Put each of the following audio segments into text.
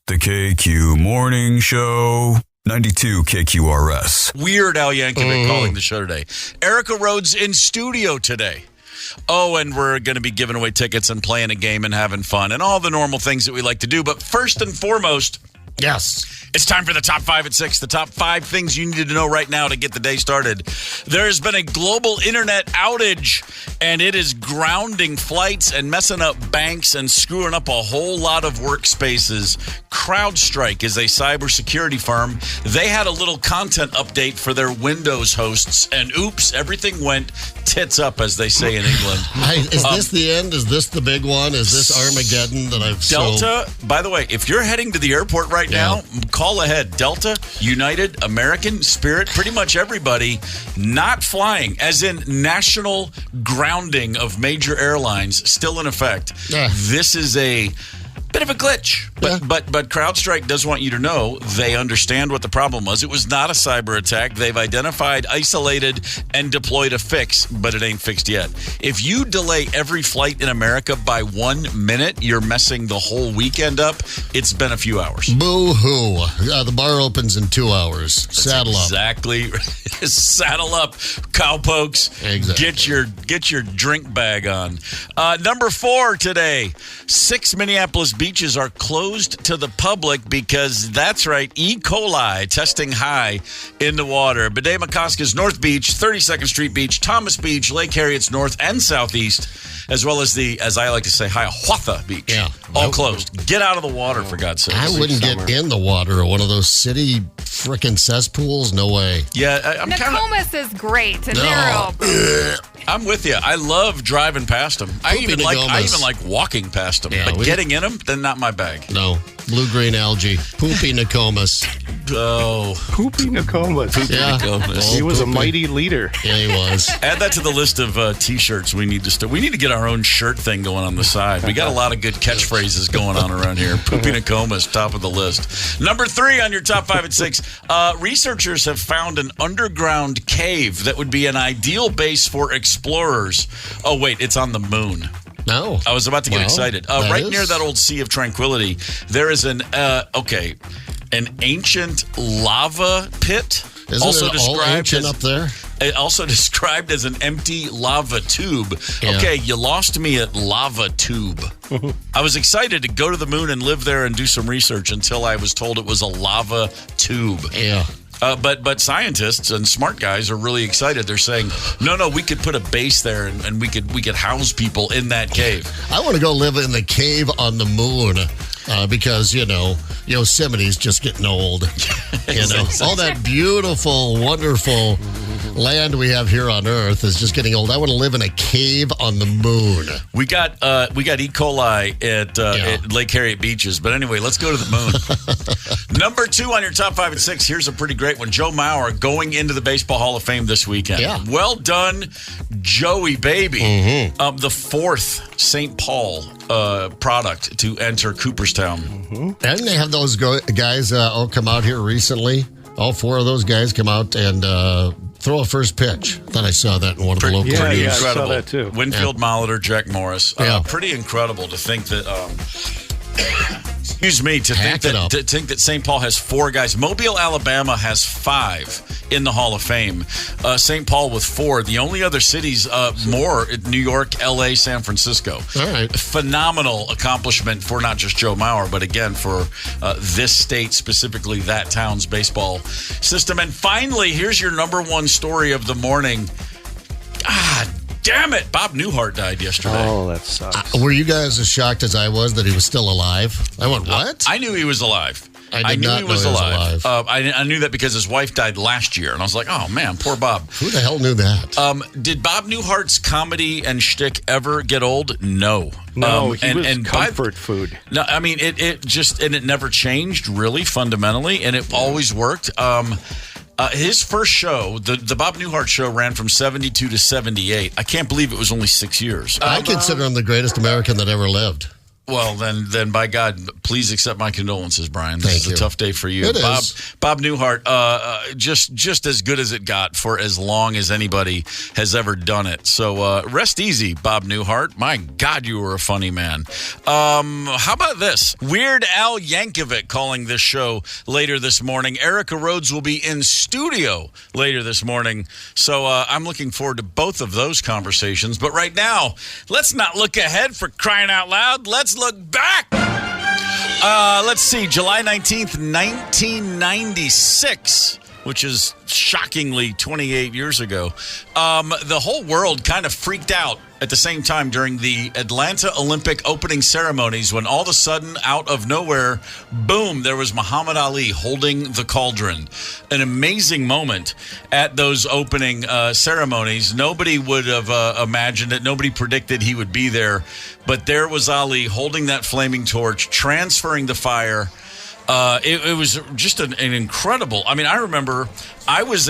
The KQ Morning Show, 92 KQRS. Weird Al Yankovic calling the show today. Erica Rhodes in studio today. Oh, and we're going to be giving away tickets and playing a game and having fun and all the normal things that we like to do. But first and foremost, yes, it's time for the top 5 at 6. The top 5 things you need to know right now to get the day started. There's been a global internet outage, and it is grounding flights and messing up banks and screwing up a whole lot of workspaces. CrowdStrike is a cybersecurity firm. They had a little content update for their Windows hosts, and oops, everything went tits up, as they say in England. Is this the end? Is this the big one? Is this Armageddon that I've Delta, by the way, if you're heading to the airport right now, call ahead. Delta, United, American, Spirit, pretty much everybody not flying, as in national grounding of major airlines still in effect. This is a bit of a glitch, but CrowdStrike does want you to know they understand what the problem was. It was not a cyber attack. They've identified, isolated, and deployed a fix, but it ain't fixed yet. If you delay every flight in America by 1 minute, you're messing the whole weekend up. It's been a few hours. Boo-hoo. The bar opens in 2 hours. Saddle up. Exactly. Saddle up, cowpokes. Exactly. Get your drink bag on. Number 4 today. 6 Minneapolis beaches are closed to the public because, that's right, E. coli testing high in the water. Bidet-McCoska's North Beach, 32nd Street Beach, Thomas Beach, Lake Harriet's North and Southeast, as well as the, as I like to say, Hiawatha Beach. Yeah. All closed. Get out of the water, for God's sake. I wouldn't get in the water or one of those city frickin' cesspools. No way. Yeah, I'm kind of... Nokomis is great, and they're open. I'm with you. I love driving past them. I even like walking past them. Yeah, but getting in them, then not my bag. No. Blue-green algae. Poopy Nokomis. Oh. Poopy Nokomis. Nokomis. He was a mighty leader. Yeah, he was. Add that to the list of T-shirts we need to start. We need to get our own shirt thing going on the side. We got a lot of good catchphrases going on around here. Poopy Nokomis, top of the list. Number 3 on your top 5 at 6. Researchers have found an underground cave that would be an ideal base for explorers. Oh, wait, it's on the moon. No. I was about to get excited. Right near that old Sea of Tranquility, there is an ancient lava pit. Isn't also it described all ancient as, up there? Also described as an empty lava tube. Yeah. Okay, you lost me at lava tube. I was excited to go to the moon and live there and do some research until I was told it was a lava tube. Yeah. But scientists and smart guys are really excited. They're saying, no, we could put a base there and we could house people in that cave. I want to go live in the cave on the moon because, Yosemite's just getting old. All that beautiful, wonderful land we have here on Earth is just getting old. I want to live in a cave on the moon. We got E. coli at Lake Harriet beaches. But anyway, let's go to the moon. Number 2 on your top 5 and 6. Here's a pretty great one. Joe Mauer going into the Baseball Hall of Fame this weekend. Yeah. Well done, Joey baby. Mm-hmm. The 4th St. Paul product to enter Cooperstown. Mm-hmm. And they have those guys all come out here recently. All 4 of those guys come out and throw a first pitch. Thought I saw that in one of the local news. news. I saw that too. Winfield Molitor, Jack Morris. Pretty incredible to think that... excuse me, to think that St. Paul has 4 guys. Mobile, Alabama has 5 in the Hall of Fame. St. Paul with 4. The only other cities more, New York, L.A., San Francisco. All right. Phenomenal accomplishment for not just Joe Mauer, but again for this state, specifically that town's baseball system. And finally, here's your number 1 story of the morning. Damn it! Bob Newhart died yesterday. Oh, that sucks. Were you guys as shocked as I was that he was still alive? I went, what? I knew he was alive. I knew he was alive. I knew that because his wife died last year, and I was like, oh, man, poor Bob. Who the hell knew that? Did Bob Newhart's comedy and shtick ever get old? No. No, he was comfort food. No, I mean, it never changed, really, fundamentally, and it always worked. His first show, the Bob Newhart show, ran from 72 to 78. I can't believe it was only 6 years. I consider him the greatest American that ever lived. Well, then, by God, please accept my condolences, Brian. This is a tough day for you. It is. Bob Newhart, just as good as it got for as long as anybody has ever done it. So rest easy, Bob Newhart. My God, you were a funny man. How about this? Weird Al Yankovic calling this show later this morning. Erica Rhodes will be in studio later this morning. So I'm looking forward to both of those conversations. But right now, let's not look ahead, for crying out loud. Let's look back. Let's see. July 19th, 1996, which is shockingly 28 years ago. The whole world kind of freaked out at the same time during the Atlanta Olympic opening ceremonies when all of a sudden, out of nowhere, boom, there was Muhammad Ali holding the cauldron. An amazing moment at those opening ceremonies. Nobody would have imagined it. Nobody predicted he would be there. But there was Ali holding that flaming torch, transferring the fire. It was just an incredible. I mean, I remember I was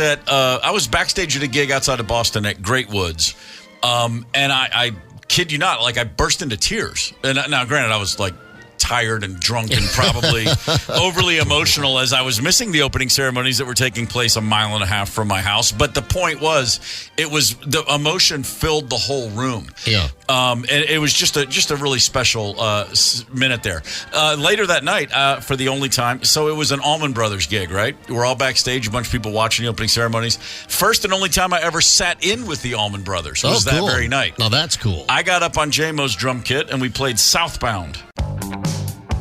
backstage at a gig outside of Boston at Great Woods, and I kid you not, like I burst into tears. And now, granted, I was like tired and drunk and probably overly emotional as I was missing the opening ceremonies that were taking place a mile and a half from my house. But the point was, the emotion filled the whole room. Yeah. And it was just a really special minute there. Later that night, for the only time, so it was an Allman Brothers gig, right? We're all backstage, a bunch of people watching the opening ceremonies. First and only time I ever sat in with the Allman Brothers was that very night. Now that's cool. I got up on J-Mo's drum kit and we played Southbound.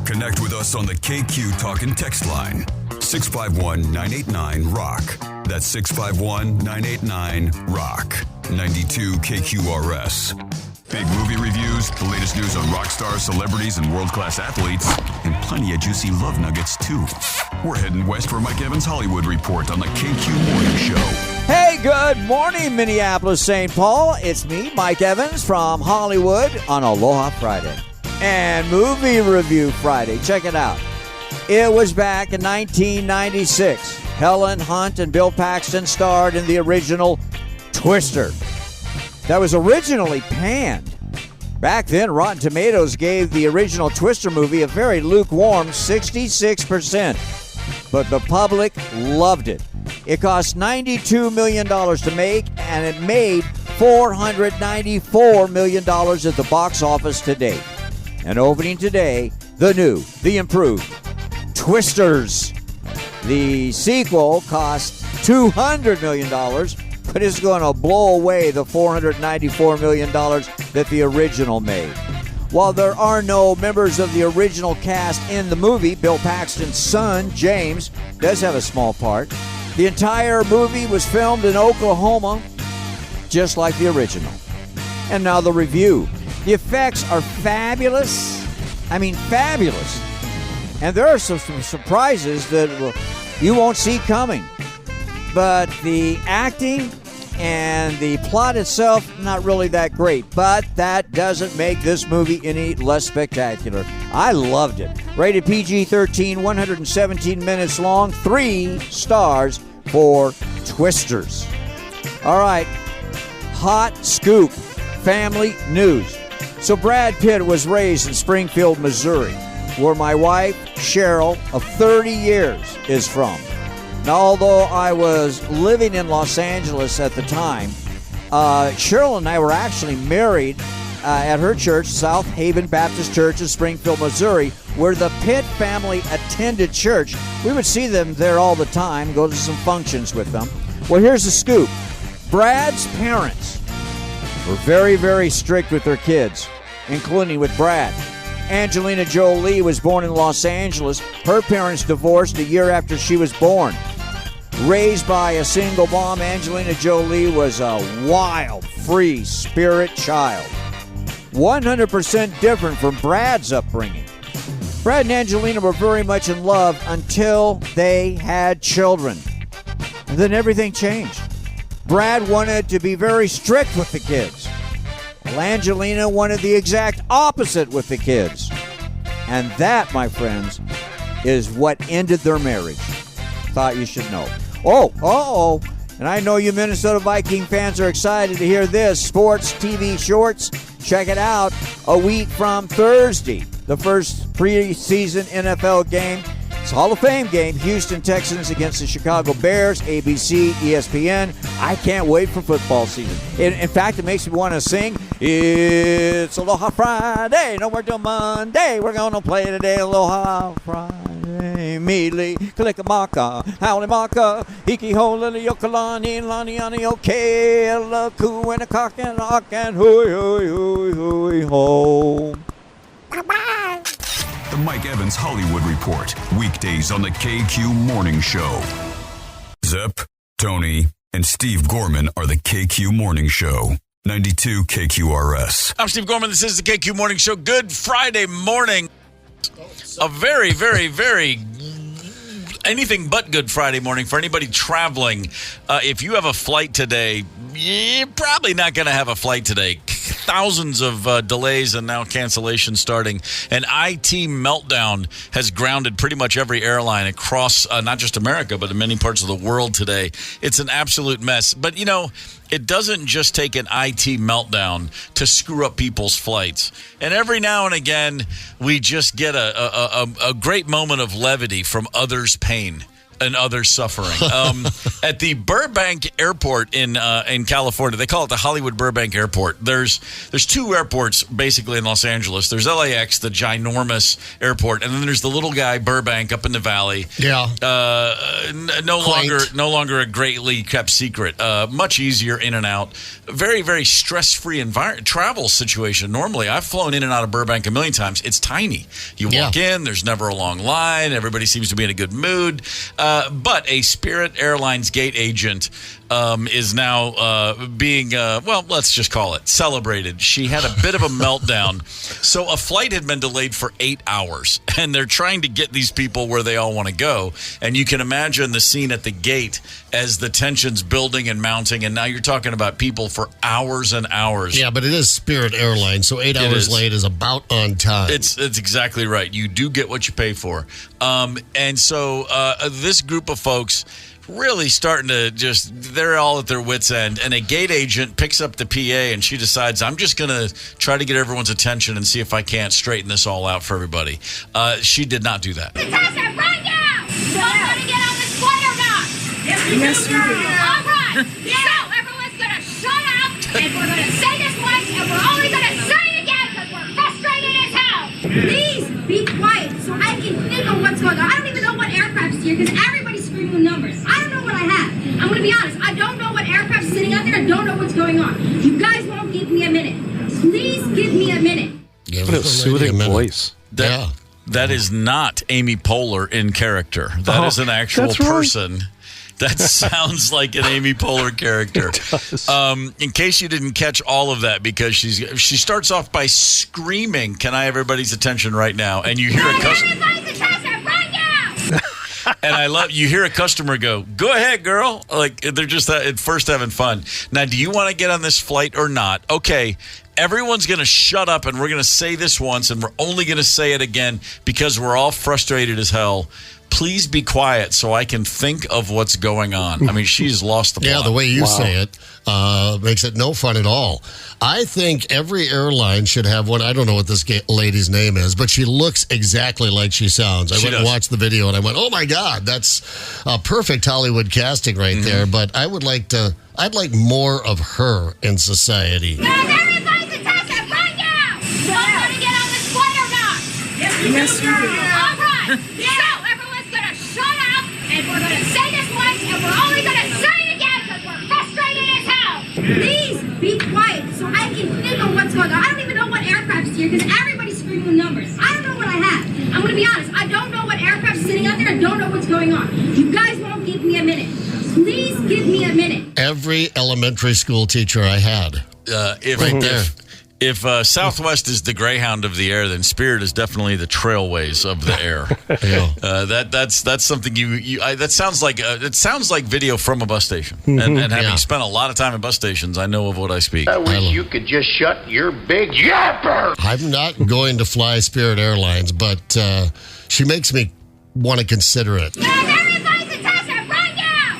Connect with us on the KQ Talkin' text line. 651-989-ROCK. That's 651-989-ROCK. 92 KQRS. Big movie reviews, the latest news on rock stars, celebrities, and world-class athletes, and plenty of juicy love nuggets, too. We're heading west for Mike Evans' Hollywood Report on the KQ Morning Show. Hey, good morning, Minneapolis, St. Paul. It's me, Mike Evans, from Hollywood on Aloha Friday. And Movie Review Friday. Check it out. It was back in 1996. Helen Hunt and Bill Paxton starred in the original Twister. That was originally panned. Back then, Rotten Tomatoes gave the original Twister movie a very lukewarm 66%. But the public loved it. It cost $92 million to make, and it made $494 million at the box office to date. And opening today, the new, the improved Twisters. The sequel cost $200 million, but it's going to blow away the $494 million that the original made. While there are no members of the original cast in the movie, Bill Paxton's son, James, does have a small part. The entire movie was filmed in Oklahoma, just like the original. And now the review. The effects are fabulous. I mean, fabulous. And there are some surprises that you won't see coming. But the acting and the plot itself, not really that great. But that doesn't make this movie any less spectacular. I loved it. Rated PG-13, 117 minutes long, 3 stars for Twisters. All right, hot scoop, family news. So Brad Pitt was raised in Springfield, Missouri, where my wife, Cheryl, of 30 years, is from. Now, although I was living in Los Angeles at the time, Cheryl and I were actually married at her church, South Haven Baptist Church in Springfield, Missouri, where the Pitt family attended church. We would see them there all the time, go to some functions with them. Well, here's the scoop. Brad's parents were very, very strict with their kids, including with Brad. Angelina Jolie was born in Los Angeles. Her parents divorced a year after she was born. Raised by a single mom, Angelina Jolie was a wild, free spirit child. 100% different from Brad's upbringing. Brad and Angelina were very much in love until they had children. And then everything changed. Brad wanted to be very strict with the kids, while Angelina wanted the exact opposite with the kids. And that, my friends, is what ended their marriage. Thought you should know. Oh, and I know you Minnesota Viking fans are excited to hear this. Sports TV shorts, check it out. A week from Thursday, the first preseason NFL game. It's a Hall of Fame game. Houston Texans against the Chicago Bears, ABC, ESPN. I can't wait for football season. In fact, it makes me want to sing, it's Aloha Friday, no work till Monday. We're going to play today, Aloha Friday. Mealy, Kalicamaka, Howlimaka, Hiki Ho, Lily Yokalani, Lani Ani, okay, Ella Koo, and a cock and a hawk, and hooey, hooey, hooey, hooey, ho. Bye-bye. The Mike Evans Hollywood Report, weekdays on the KQ Morning Show. Zep, Tony, and Steve Gorman are the KQ Morning Show. 92 KQRS. I'm Steve Gorman. This is the KQ Morning Show. Good Friday morning. A very, very, very anything but good Friday morning for anybody traveling. If you have a flight today, you're probably not going to have a flight today. Thousands of delays and now cancellations starting. An IT meltdown has grounded pretty much every airline across not just America, but in many parts of the world today. It's an absolute mess. But, you know, it doesn't just take an IT meltdown to screw up people's flights. And every now and again, we just get a great moment of levity from others' pain and others' suffering. At the Burbank Airport in California, they call it the Hollywood Burbank Airport. There's two airports basically in Los Angeles. There's LAX, the ginormous airport, and then there's the little guy Burbank up in the valley. Yeah. No longer a greatly kept secret. Much easier in and out. Very, very stress-free travel situation. Normally, I've flown in and out of Burbank a million times. It's tiny. You walk in, there's never a long line. Everybody seems to be in a good mood. But a Spirit Airlines gate agent is now being, let's just call it, celebrated. She had a bit of a meltdown. So a flight had been delayed for 8 hours, and they're trying to get these people where they all want to go. And you can imagine the scene at the gate as the tension's building and mounting, and now you're talking about people for hours and hours. Yeah, but it is Spirit Airlines, so 8 hours late is about on time. It's exactly right. You do get what you pay for. And so this group of folks really starting to they're all at their wits' end. And a gate agent picks up the PA and she decides, I'm just going to try to get everyone's attention and see if I can't straighten this all out for everybody. She did not do that. Natasha, right now! You want to get on this flight or not? Yes, we do. All right. So everyone's going to shut up and we're going to say this once and we're only going to say it again because we're frustrated as hell. Please be quiet so I can think of what's going on. I don't even know what aircraft's here because everybody's screaming numbers. I don't know what I have. I'm going to be honest. I don't know what aircraft's sitting out there. I don't know what's going on. You guys won't give me a minute. Please give me a minute. What a soothing voice. That is not Amy Poehler in character. That is an actual person. That sounds like an Amy Poehler character. It does. In case you didn't catch all of that, because she starts off by screaming, "Can I have everybody's attention right now?" And you hear a customer. And you hear a customer go, "Go ahead, girl." Like they're just at first having fun. Now, do you want to get on this flight or not? Okay. Everyone's going to shut up, and we're going to say this once, and we're only going to say it again because we're all frustrated as hell. Please be quiet so I can think of what's going on. I mean, she's lost the plot. Yeah, the way you say it makes it no fun at all. I think every airline should have one. I don't know what this lady's name is, but she looks exactly like she sounds. I went and watched the video, and I went, oh, my God, that's perfect Hollywood casting right there. But I'd like more of her in society. Yes, we do. All right. So everyone's going to shut up, and we're going to say this once, and we're only going to say it again because we're frustrated as hell. Please be quiet so I can think of what's going on. I don't even know what aircraft's here because everybody's screaming numbers. I don't know what I have. I'm going to be honest. I don't know what aircraft's sitting out there. I don't know what's going on. You guys won't give me a minute. Please give me a minute. Every elementary school teacher I had. Right there. If Southwest is the Greyhound of the air, then Spirit is definitely the Trailways of the air. That's something that sounds like video from a bus station. And having spent a lot of time in bus stations, I know of what I speak. I wish you could just shut your big yapper. I'm not going to fly Spirit Airlines, but she makes me want to consider it. Everybody's attention right now!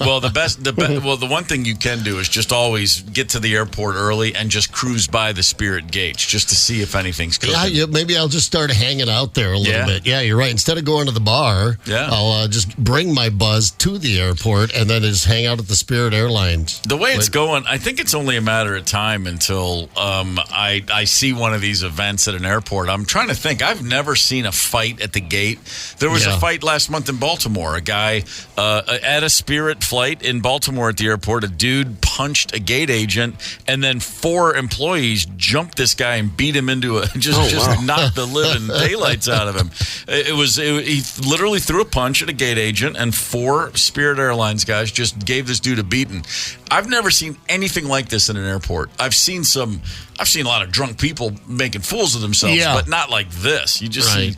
Well, the one thing you can do is just always get to the airport early and just cruise by the Spirit gauge just to see if anything's cooking. Yeah, maybe I'll just start hanging out there a little bit. Yeah, you're right. Instead of going to the bar, I'll just bring my buzz to the airport and then just hang out at the Spirit Airlines. The way it's going, I think it's only a matter of time until I see one of these events at an airport. I'm trying to think. I've never seen a fight at the gate. There was a fight last month in Baltimore. A guy at a Spirit flight in Baltimore at the airport, a dude punched a gate agent, and then 4 employees jumped this guy and beat him into just knocked the living daylights out of him. He literally threw a punch at a gate agent, and 4 Spirit Airlines guys just gave this dude a beating. I've never seen anything like this in an airport. I've seen a lot of drunk people making fools of themselves, but not like this. You just see,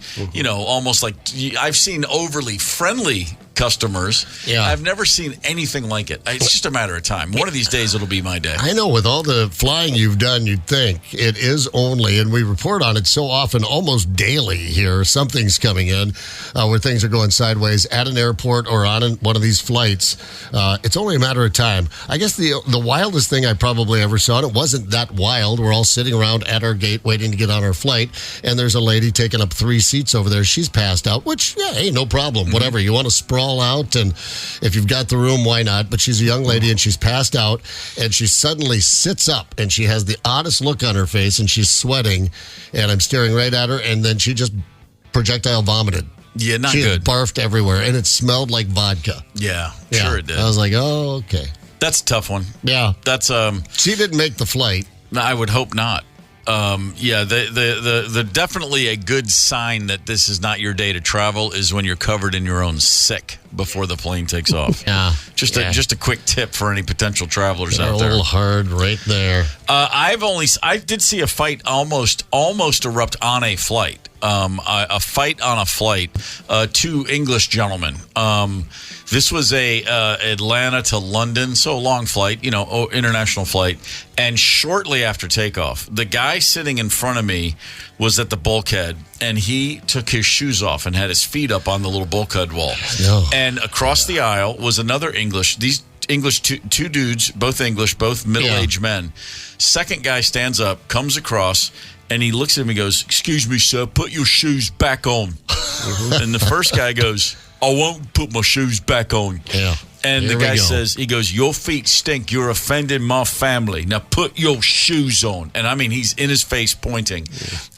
almost like I've seen overly friendly customers. Yeah. I've never seen anything like it. It's just a matter of time. One of these days, it'll be my day. I know with all the flying you've done, you'd think it is only, and we report on it so often, almost daily here, something's coming in where things are going sideways at an airport or on one of these flights. It's only a matter of time. I guess the wildest thing I probably ever saw, and it wasn't that wild. We're all sitting around at our gate waiting to get on our flight, and there's a lady taking up 3 seats over there. She's passed out, which, hey, no problem. Whatever. You want to sprawl out, and if you've got the room, why not? But she's a young lady, and she's passed out, and she suddenly sits up, and she has the oddest look on her face, and she's sweating, and I'm staring right at her, and then she just projectile vomited. Yeah, not she good. She barfed everywhere, and it smelled like vodka. Yeah, sure it did. I was like, oh, okay. That's a tough one. Yeah. That's She didn't make the flight. No, I would hope not. The definitely a good sign that this is not your day to travel is when you're covered in your own sick before the plane takes off. Just a quick tip for any potential travelers out there. A little hard right there. I did see a fight almost erupt on a flight. A fight on a flight. 2 English gentlemen. This was a Atlanta to London, so a long flight, international flight. And shortly after takeoff, the guy sitting in front of me was at the bulkhead, and he took his shoes off and had his feet up on the little bulkhead wall. And across the aisle was another these English, two dudes, both English, both middle-aged men. Second guy stands up, comes across, and he looks at him and goes, "Excuse me, sir, put your shoes back on." And the first guy goes, "I won't put my shoes back on." And the guy says, "Your feet stink. You're offending my family. Now put your shoes on." And I mean, he's in his face pointing.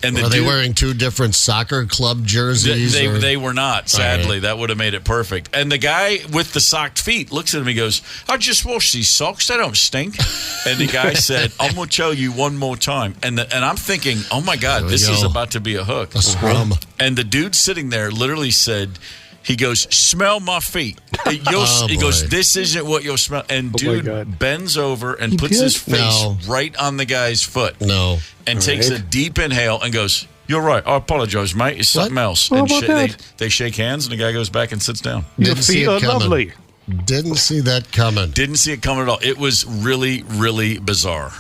And were they wearing 2 different soccer club jerseys? They were not, sadly. Right. That would have made it perfect. And the guy with the socked feet looks at him and goes, "I just washed these socks. They don't stink." And the guy said, "I'm going to tell you one more time." And I'm thinking, oh, my God, this is about to be a hook. A scrum. And the dude sitting there literally said, he goes, "Smell my feet." He goes, "This isn't what you'll smell." And dude bends over and puts his face right on the guy's foot. And takes a deep inhale and goes, "You're right. I apologize, mate. It's something else." And they shake hands, and the guy goes back and sits down. Your feet are lovely. Didn't see that coming. Didn't see it coming at all. It was really, really bizarre.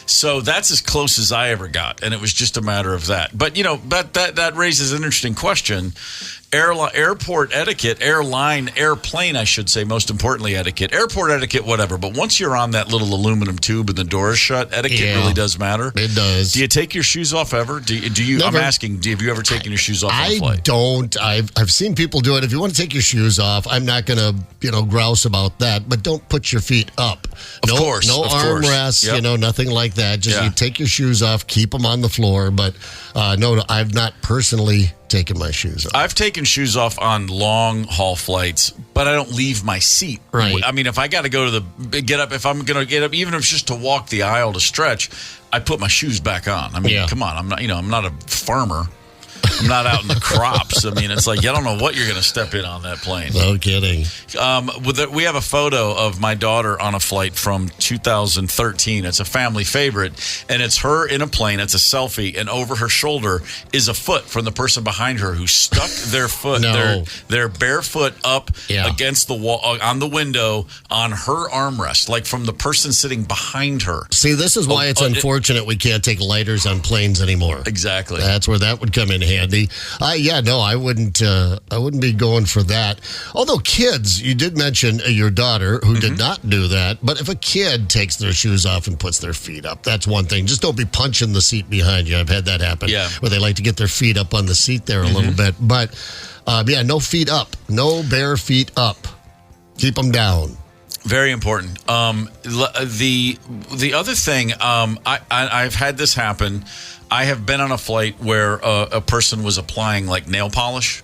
So that's as close as I ever got, and it was just a matter of that. But, that raises an interesting question. Airport etiquette, airplane, I should say, most importantly, etiquette. Airport etiquette, whatever. But once you're on that little aluminum tube and the door is shut, etiquette really does matter. It does. Do you take your shoes off ever? Do you? Never. I'm asking, have you ever taken your shoes off on a flight? I don't. I've seen people do it. If you want to take your shoes off, I'm not going to, grouse about that. But don't put your feet up. Of course. No armrests, nothing like that. Just you take your shoes off, keep them on the floor. But no, I've not personally taken my shoes off. I've taken shoes off on long haul flights, but I don't leave my seat. Right. I mean, if I got to go to if I'm going to get up, even if it's just to walk the aisle to stretch, I put my shoes back on. I mean, come on, I'm not a farmer. I'm not out in the crops. I mean, it's like, I don't know what you're going to step in on that plane. No kidding. We have a photo of my daughter on a flight from 2013. It's a family favorite, and it's her in a plane. It's a selfie, and over her shoulder is a foot from the person behind her who stuck their foot, their bare foot up against the wall, on the window, on her armrest, like from the person sitting behind her. See, this is why it's unfortunate we can't take lighters on planes anymore. Exactly. That's where that would come in handy. I wouldn't be going for that. Although kids, you did mention your daughter who did not do that. But if a kid takes their shoes off and puts their feet up, that's one thing. Just don't be punching the seat behind you. I've had that happen. Yeah. Where they like to get their feet up on the seat there a little bit. But no feet up, no bare feet up. Keep them down. Very important. The other thing, I've had this happen. I have been on a flight where a person was applying like nail polish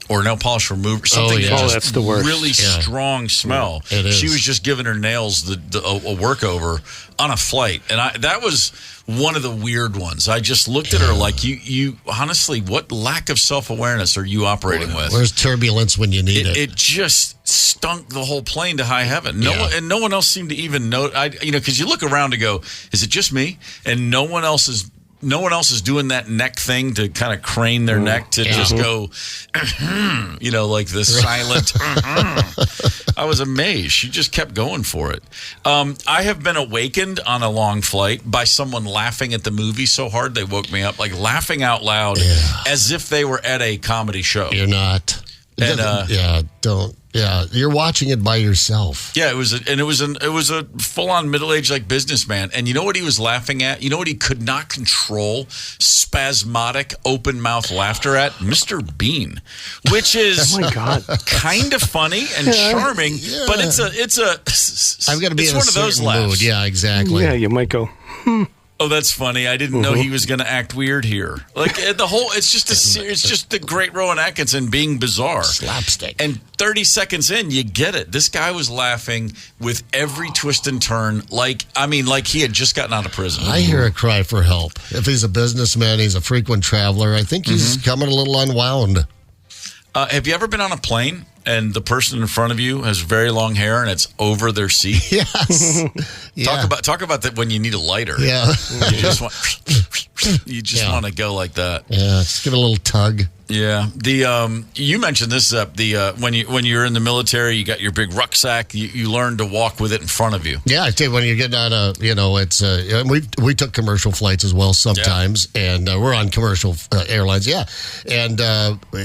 or nail polish remover, something that just that's the worst. really strong smell. Yeah, it is. She was just giving her nails a work over on a flight, and that was one of the weird ones. I just looked at her like, you honestly, what lack of self-awareness are you operating with? Where's turbulence when you need it? It just stunk the whole plane to high heaven. No one else seemed to even know. Because you look around and go, is it just me? And no one else is doing that neck thing to kind of crane their neck to just go, like this silent. I was amazed. She just kept going for it. I have been awakened on a long flight by someone laughing at the movie so hard they woke me up, like laughing out loud as if they were at a comedy show. You're not. And don't. Yeah, you're watching it by yourself. Yeah, it was a full-on middle-aged like businessman. And you know what he was laughing at? You know what he could not control? Spasmodic, open-mouth laughter at? Mr. Bean, which is kind of funny and charming, but it's I've got to be in one a of those certain laughs. mood. Yeah, exactly. Yeah, you might go, Oh, that's funny. I didn't know he was going to act weird here. Like it's just the great Rowan Atkinson being bizarre. Slapstick. And 30 seconds in, you get it. This guy was laughing with every twist and turn. Like he had just gotten out of prison. I hear a cry for help. If he's a businessman, he's a frequent traveler. I think he's coming a little unwound. Have you ever been on a plane and the person in front of you has very long hair and it's over their seat? Yes. Talk about that when you need a lighter. Yeah. You just want to go like that. Yeah. Just give it a little tug. Yeah. You mentioned this when you're in the military, you got your big rucksack. You learn to walk with it in front of you. Yeah, I tell you, when you're getting on it's we took commercial flights as well sometimes, and we're on commercial airlines. Yeah, and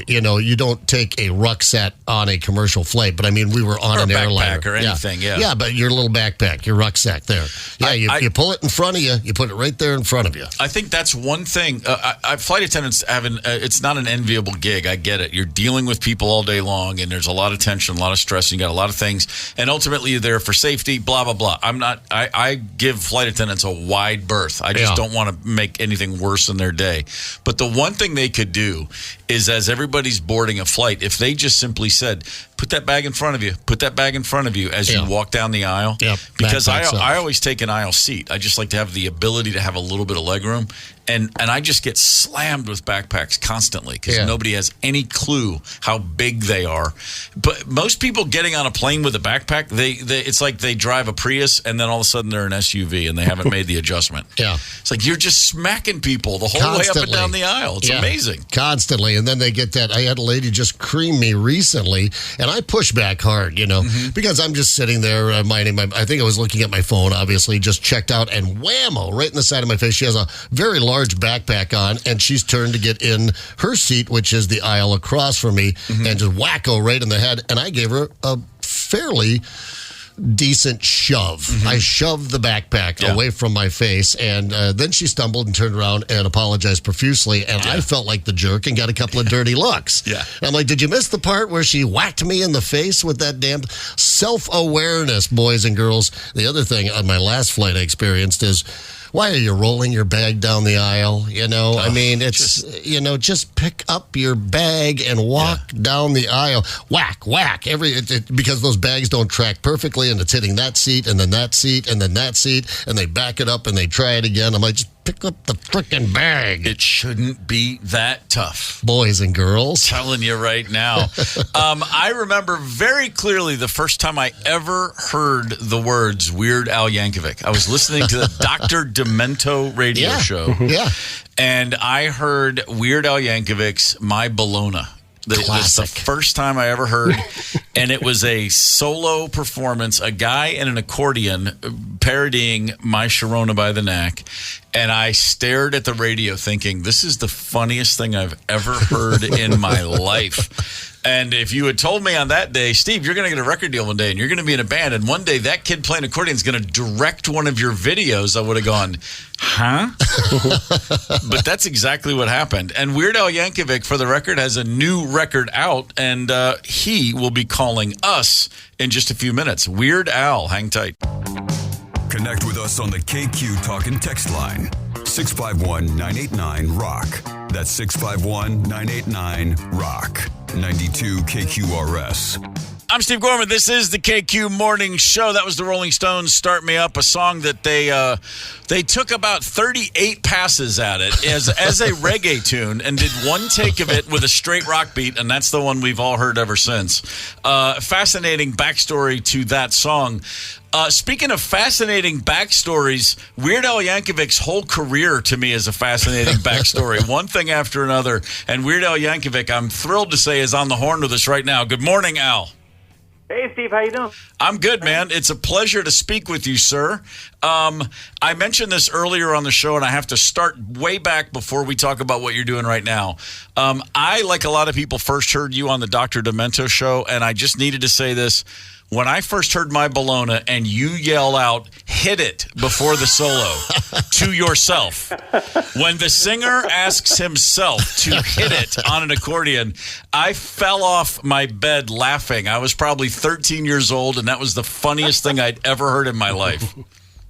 you don't take a rucksack on a commercial flight, but I mean we were on an airliner or anything. Yeah. Yeah, but your little backpack, your rucksack there. Yeah, you pull it in front of you. You put it right there in front of you. I think that's one thing. Flight attendants it's not an enviable gig. I get it. You're dealing with people all day long, and there's a lot of tension, a lot of stress, and you got a lot of things. And ultimately, you're there for safety. Blah blah blah. I give flight attendants a wide berth. I just don't want to make anything worse in their day. But the one thing they could do is, as everybody's boarding a flight, if they just simply said, "Put that bag in front of you. Put that bag in front of you," as you walk down the aisle. Yep. Because I always take an aisle seat. I just like to have the ability to have a little bit of leg room. And I just get slammed with backpacks constantly because nobody has any clue how big they are. But most people getting on a plane with a backpack, it's like they drive a Prius and then all of a sudden they're an SUV and they haven't made the adjustment. Yeah. It's like you're just smacking people the whole way up and down the aisle. It's amazing. Constantly. And then they get that. I had a lady just cream me recently, and I push back hard, because I'm just sitting there minding I think I was looking at my phone, obviously, just checked out, and whammo, right in the side of my face. She has a very large backpack on, and she's turned to get in her seat, which is the aisle across from me, and just wacko right in the head. And I gave her a fairly decent shove. I shoved the backpack away from my face, and then she stumbled and turned around and apologized profusely, and I felt like the jerk and got a couple of dirty looks. Yeah. I'm like, did you miss the part where she whacked me in the face with that damn self-awareness, boys and girls? The other thing on my last flight I experienced is, why are you rolling your bag down the aisle? I mean, it's, just pick up your bag and walk down the aisle. Whack, whack. Because those bags don't track perfectly, and it's hitting that seat, and then that seat, and then that seat, and they back it up, and they try it again. I'm like, just pick up the frickin' bag. It shouldn't be that tough. Boys and girls. Telling you right now. I remember very clearly the first time I ever heard the words Weird Al Yankovic. I was listening to the Dr. Demento radio show. Yeah. And I heard Weird Al Yankovic's My Bologna. It's the first time I ever heard, and it was a solo performance, a guy in an accordion parodying My Sharona by the Knack, and I stared at the radio thinking, this is the funniest thing I've ever heard in my life. And if you had told me on that day, Steve, you're going to get a record deal one day and you're going to be in a band, and one day that kid playing accordion is going to direct one of your videos, I would have gone, huh? But that's exactly what happened. And Weird Al Yankovic, for the record, has a new record out, and he will be calling us in just a few minutes. Weird Al, hang tight. Connect with us on the KQ Talk and Text line. 651-989-ROCK. That's 651-989-ROCK. 92 KQRS. I'm Steve Gorman. This is the KQ Morning Show. That was the Rolling Stones' "Start Me Up," a song that they took about 38 passes at it as a reggae tune and did one take of it with a straight rock beat, and that's the one we've all heard ever since. Fascinating backstory to that song. Speaking of fascinating backstories, Weird Al Yankovic's whole career to me is a fascinating backstory. One thing after another. And Weird Al Yankovic, I'm thrilled to say, is on the horn with us right now. Good morning, Al. Hey, Steve, how you doing? I'm good, man. It's a pleasure to speak with you, sir. I mentioned this earlier on the show, and I have to start way back before we talk about what you're doing right now. I, like a lot of people, first heard you on the Dr. Demento show, and I just needed to say this. When I first heard My Bologna and you yell out, hit it, before the solo to yourself, when the singer asks himself to hit it on an accordion, I fell off my bed laughing. I was probably 13 years old, and that was the funniest thing I'd ever heard in my life.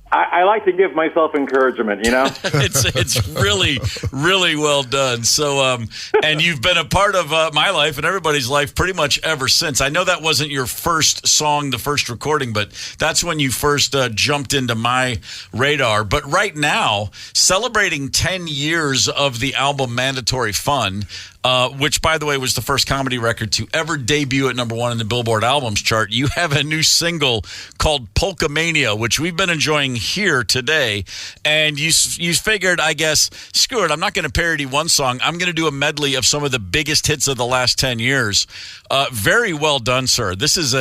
I like to give myself encouragement, you know? It's really, really well done. So, and you've been a part of my life and everybody's life pretty much ever since. I know that wasn't your first song, the first recording, but that's when you first jumped into my radar. But right now, celebrating 10 years of the album Mandatory Fun, which, by the way, was the first comedy record to ever debut at #1 in the Billboard Albums chart. You have a new single called Polka Mania, which we've been enjoying here today. And you figured, I guess, screw it, I'm not going to parody one song. I'm going to do a medley of some of the biggest hits of the last 10 years. Very well done, sir. This is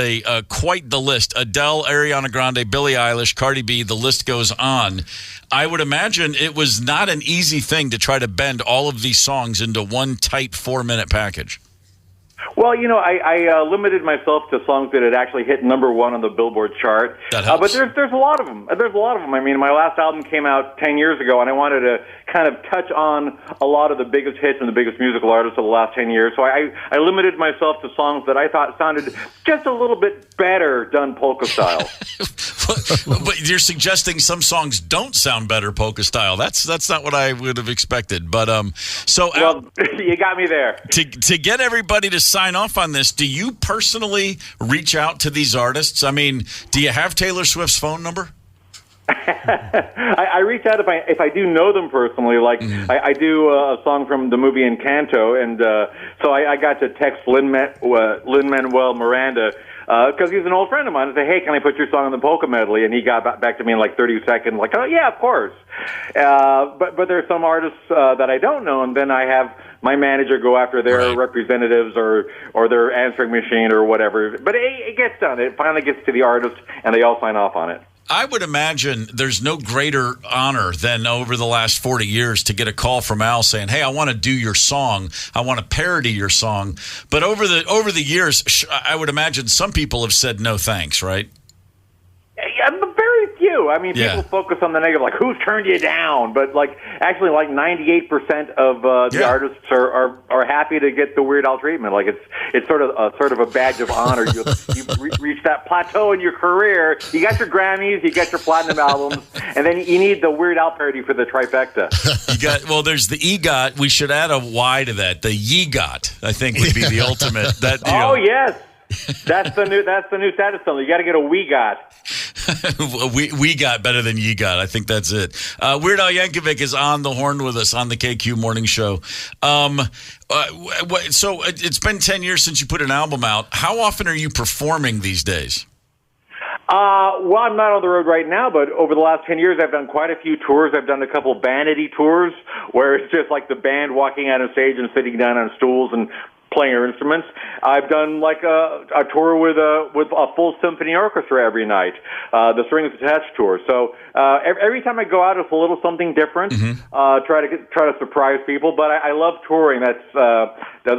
quite the list. Adele, Ariana Grande, Billie Eilish, Cardi B, the list goes on. I would imagine it was not an easy thing to try to bend all of these songs into one tight 4-minute package. Well, you know, I limited myself to songs that had actually hit #1 on the Billboard chart. That helps. But there's a lot of them. I mean, my last album came out 10 years ago, and I wanted to kind of touch on a lot of the biggest hits and the biggest musical artists of the last 10 years. So I limited myself to songs that I thought sounded just a little bit better done polka style. But you're suggesting some songs don't sound better polka style. That's not what I would have expected. But so well, you got me there. To get everybody to sign off on this, do you personally reach out to these artists? I mean, do you have Taylor Swift's phone number? I reach out if I do know them personally. Like I do a song from the movie Encanto, and so I got to text Lin-Manuel Miranda because he's an old friend of mine, and say, hey, can I put your song on the polka medley? And he got back to me in like 30 seconds, like, oh yeah, of course. But there are some artists that I don't know, and then I have my manager go after their representatives or their answering machine or whatever. But it gets done. It finally gets to the artist, and they all sign off on it. I would imagine there's no greater honor than over the last 40 years to get a call from Al saying, hey, I want to do your song. I want to parody your song. But over the years, I would imagine some people have said no thanks, right? Yeah, very few. I mean, people focus on the negative, like who's turned you down, but like actually, like 98% of the artists are happy to get the Weird Al treatment. Like it's sort of a badge of honor. You've reached that plateau in your career. You got your Grammys, you got your platinum albums, and then you need the Weird Al parody for the trifecta. There's the EGOT. We should add a Y to that. The YEGOT, I think, would be the ultimate. Oh yes. That's the new status symbol. You got to get a we got. we got better than ye got. I think that's it. Weird Al Yankovic is on the horn with us on the KQ Morning Show. So it's been 10 years since you put an album out. How often are you performing these days? Well, I'm not on the road right now, but over the last 10 years, I've done quite a few tours. I've done a couple vanity tours where it's just like the band walking out on stage and sitting down on stools and playing your instruments. I've done like a tour with a full symphony orchestra every night, the Strings Attached tour. So every time I go out, it's a little something different. Try to surprise people. But I love touring. That's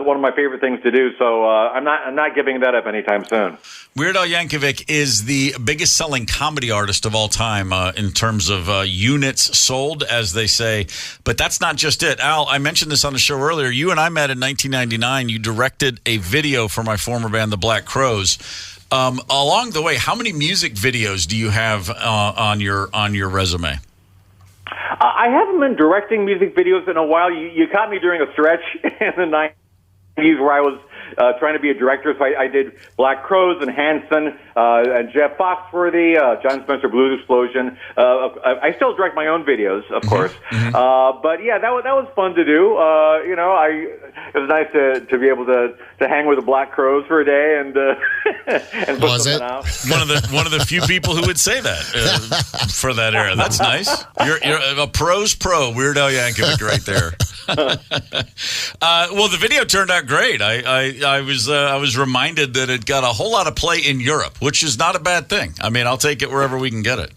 one of my favorite things to do. So I'm not giving that up anytime soon. Weird Al Yankovic is the biggest selling comedy artist of all time in terms of units sold, as they say. But that's not just it. Al, I mentioned this on the show earlier. You and I met in 1999. You directed a video for my former band, the Black Crowes. Along the way, how many music videos do you have on your resume? I haven't been directing music videos in a while. You caught me during a stretch in the 90s where I was trying to be a director. So I did Black Crowes and Hanson and Jeff Foxworthy, John Spencer Blues Explosion. I still direct my own videos, of course. But yeah, that was fun to do. It was nice to be able to hang with the Black Crowes for a day and put something out. One of the few people who would say that for that era. That's nice. You're a pro's pro, Weird Al Yankovic, right there. Well, the video turned out great. I was reminded that it got a whole lot of play in Europe, which is not a bad thing. I mean, I'll take it wherever we can get it.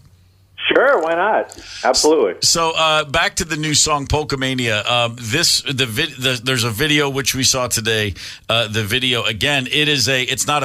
Sure, why not? Absolutely. So back to the new song Polka Mania. There's a video which we saw today. The video again. It's not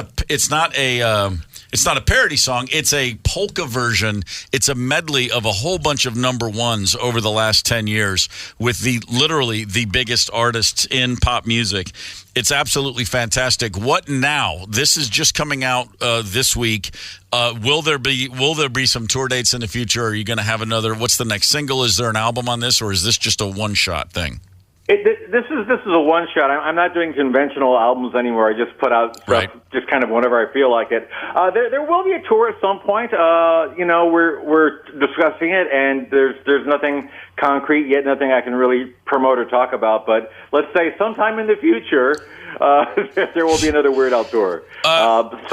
a parody song. It's a polka version. It's a medley of a whole bunch of number ones over the last 10 years with literally the biggest artists in pop music. It's absolutely fantastic. What now? This is just coming out this week. Will there be some tour dates in the future? Are you going to have another? What's the next single? Is there an album on this, or is this just a one-shot thing? This is a one shot. I'm not doing conventional albums anymore. I just put out stuff just kind of whenever I feel like it. There will be a tour at some point. We're discussing it, and there's nothing concrete yet, nothing I can really promote or talk about. But let's say sometime in the future, there will be another Weird Al tour. That's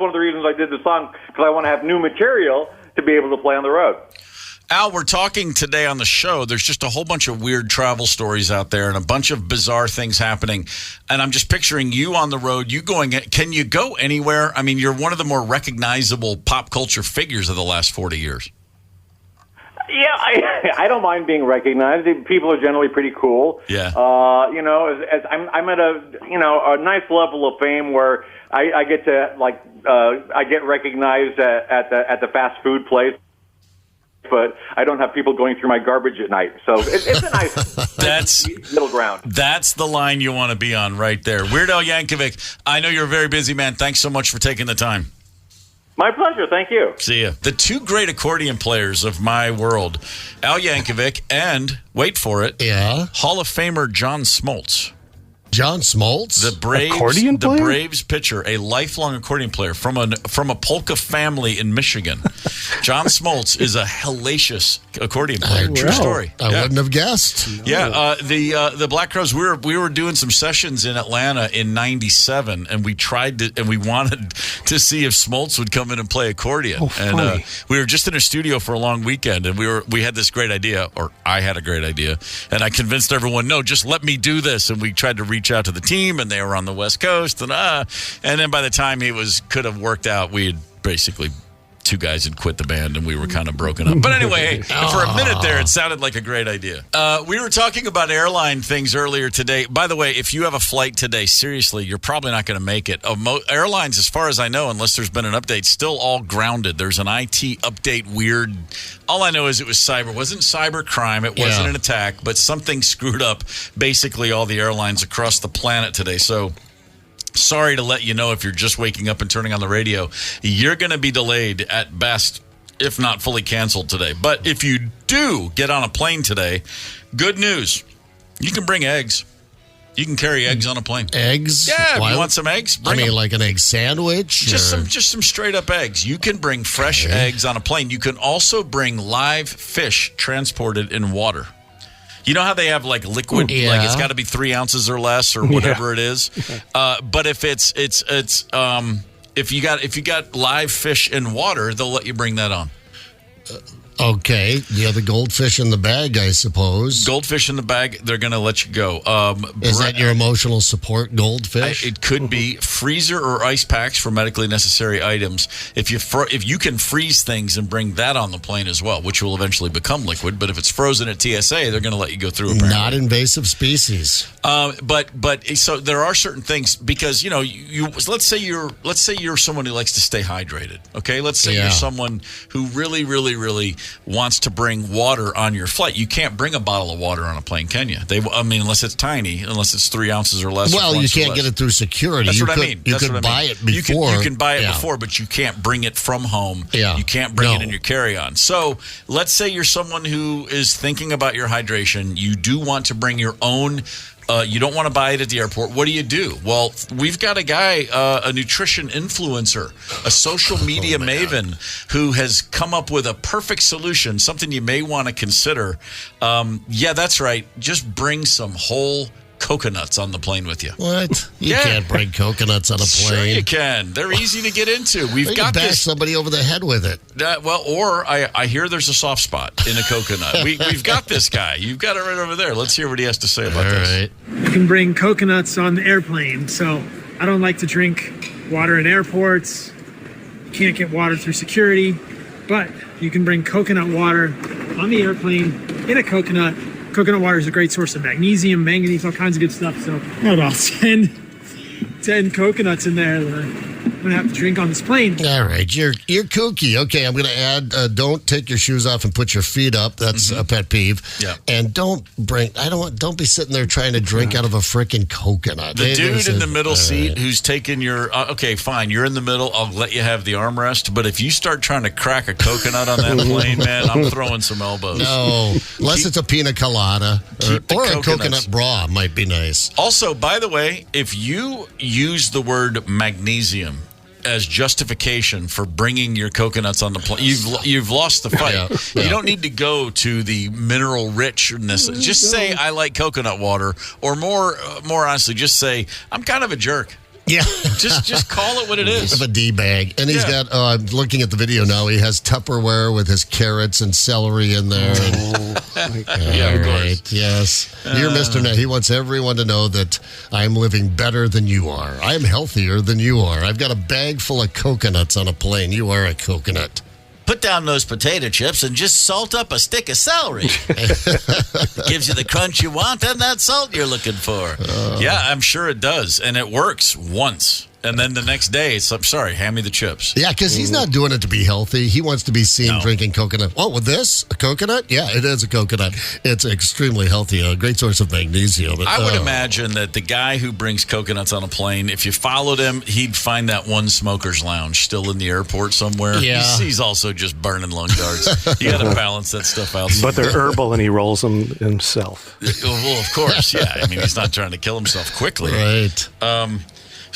one of the reasons I did the song, because I want to have new material to be able to play on the road. Al, we're talking today on the show. There's just a whole bunch of weird travel stories out there and a bunch of bizarre things happening. And I'm just picturing you on the road, you going, can you go anywhere? I mean, you're one of the more recognizable pop culture figures of the last 40 years. Yeah, I don't mind being recognized. People are generally pretty cool. Yeah. As I'm at a nice level of fame where I get to I get recognized at the fast food place. But I don't have people going through my garbage at night. So it's a nice middle ground. That's the line you want to be on right there. Weird Al Yankovic, I know you're a very busy man. Thanks so much for taking the time. My pleasure. Thank you. See ya. The two great accordion players of my world, Al Yankovic and, wait for it, Hall of Famer John Smoltz. John Smoltz? The Braves pitcher, a lifelong accordion player from a polka family in Michigan. John Smoltz is a hellacious accordion player. True story. I wouldn't have guessed. Yeah, the Black Crowes. We were doing some sessions in Atlanta in '97, and we wanted to see if Smoltz would come in and play accordion. And we were just in a studio for a long weekend, and we had this great idea, or I had a great idea, and I convinced everyone, no, just let me do this. And we tried to reach out to the team, and they were on the West Coast, and then by the time could have worked out, we had basically two guys had quit the band, and we were kind of broken up. But anyway, for a minute there, it sounded like a great idea. We were talking about airline things earlier today. By the way, if you have a flight today, seriously, you're probably not going to make it. Airlines, as far as I know, unless there's been an update, still all grounded. There's an IT update, weird. All I know is it was cyber. It wasn't cyber crime. It wasn't an attack, but something screwed up basically all the airlines across the planet today. So sorry to let you know if you're just waking up and turning on the radio. You're going to be delayed at best, if not fully canceled today. But if you do get on a plane today, good news. You can bring eggs. You can carry eggs on a plane. Eggs? Yeah, if you want some eggs, bring them. Like an egg sandwich? Just some straight up eggs. You can bring fresh eggs on a plane. You can also bring live fish transported in water. You know how they have like liquid, like it's got to be 3 ounces or less or whatever it is. But if if you got live fish in water, they'll let you bring that on. Okay. The other goldfish in the bag, I suppose. Goldfish in the bag, they're going to let you go. Is that your emotional support goldfish? It could be freezer or ice packs for medically necessary items. If you can freeze things and bring that on the plane as well, which will eventually become liquid. But if it's frozen at TSA, they're going to let you go through. Apparently. Not invasive species. But so there are certain things because you let's say you're someone who likes to stay hydrated. Okay, let's say you're someone who really, really, really wants to bring water on your flight. You can't bring a bottle of water on a plane, can you? Unless it's tiny, unless it's 3 ounces or less. Well, you can't get it through security. That's what I mean. You could buy it before. You can buy it before, but you can't bring it from home. Yeah. You can't bring it in your carry-on. So let's say you're someone who is thinking about your hydration. You do want to bring your own. You don't want to buy it at the airport. What do? Well, we've got a guy, a nutrition influencer, a social media maven who has come up with a perfect solution, something you may want to consider. Yeah, that's right. Just bring some whole coconuts on the plane with you. What? You can't bring coconuts on a plane. Sure you can. They're easy to get into. We've got bash somebody over the head with it. Or I hear there's a soft spot in a coconut. We've got this guy. You've got it right over there. Let's hear what he has to say about this. Right. You can bring coconuts on the airplane. So I don't like to drink water in airports. You can't get water through security. But you can bring coconut water on the airplane in a coconut. Coconut water is a great source of magnesium, manganese, all kinds of good stuff. So I got about 10 coconuts in there that I'm going to have to drink on this plane. All right. You're kooky. Okay, I'm going to add, don't take your shoes off and put your feet up. That's a pet peeve. Yeah. And don't be sitting there trying to drink out of a freaking coconut. The dude in the middle seat who's taking your, okay, fine, you're in the middle. I'll let you have the armrest. But if you start trying to crack a coconut on that plane, man, I'm throwing some elbows. No, unless it's a pina colada or a coconut bra might be nice. Also, by the way, if you use the word magnesium as justification for bringing your coconuts on the plane, you've lost the fight. Yeah. You don't need to go to the mineral richness. Just say I like coconut water, or more honestly, just say I'm kind of a jerk. Yeah. just call it what it is. Of a D-bag. And he's got, I'm looking at the video now, he has Tupperware with his carrots and celery in there. Yeah, of course. Yes. You're Mr. Net. He wants everyone to know that I'm living better than you are. I'm healthier than you are. I've got a bag full of coconuts on a plane. You are a coconut. Put down those potato chips and just salt up a stick of celery. It gives you the crunch you want and that salt you're looking for. Yeah, I'm sure it does. And it works once. And then the next day, it's like, sorry, hand me the chips. Yeah, because he's not doing it to be healthy. He wants to be seen drinking coconut. Oh, with this? A coconut? Yeah, it is a coconut. It's extremely healthy. A great source of magnesium. I would imagine that the guy who brings coconuts on a plane, if you followed him, he'd find that one smoker's lounge still in the airport somewhere. Yeah. He's also just burning lung darts. You got to balance that stuff out. But they're herbal, and he rolls them himself. Well, of course, yeah. I mean, he's not trying to kill himself quickly. Right.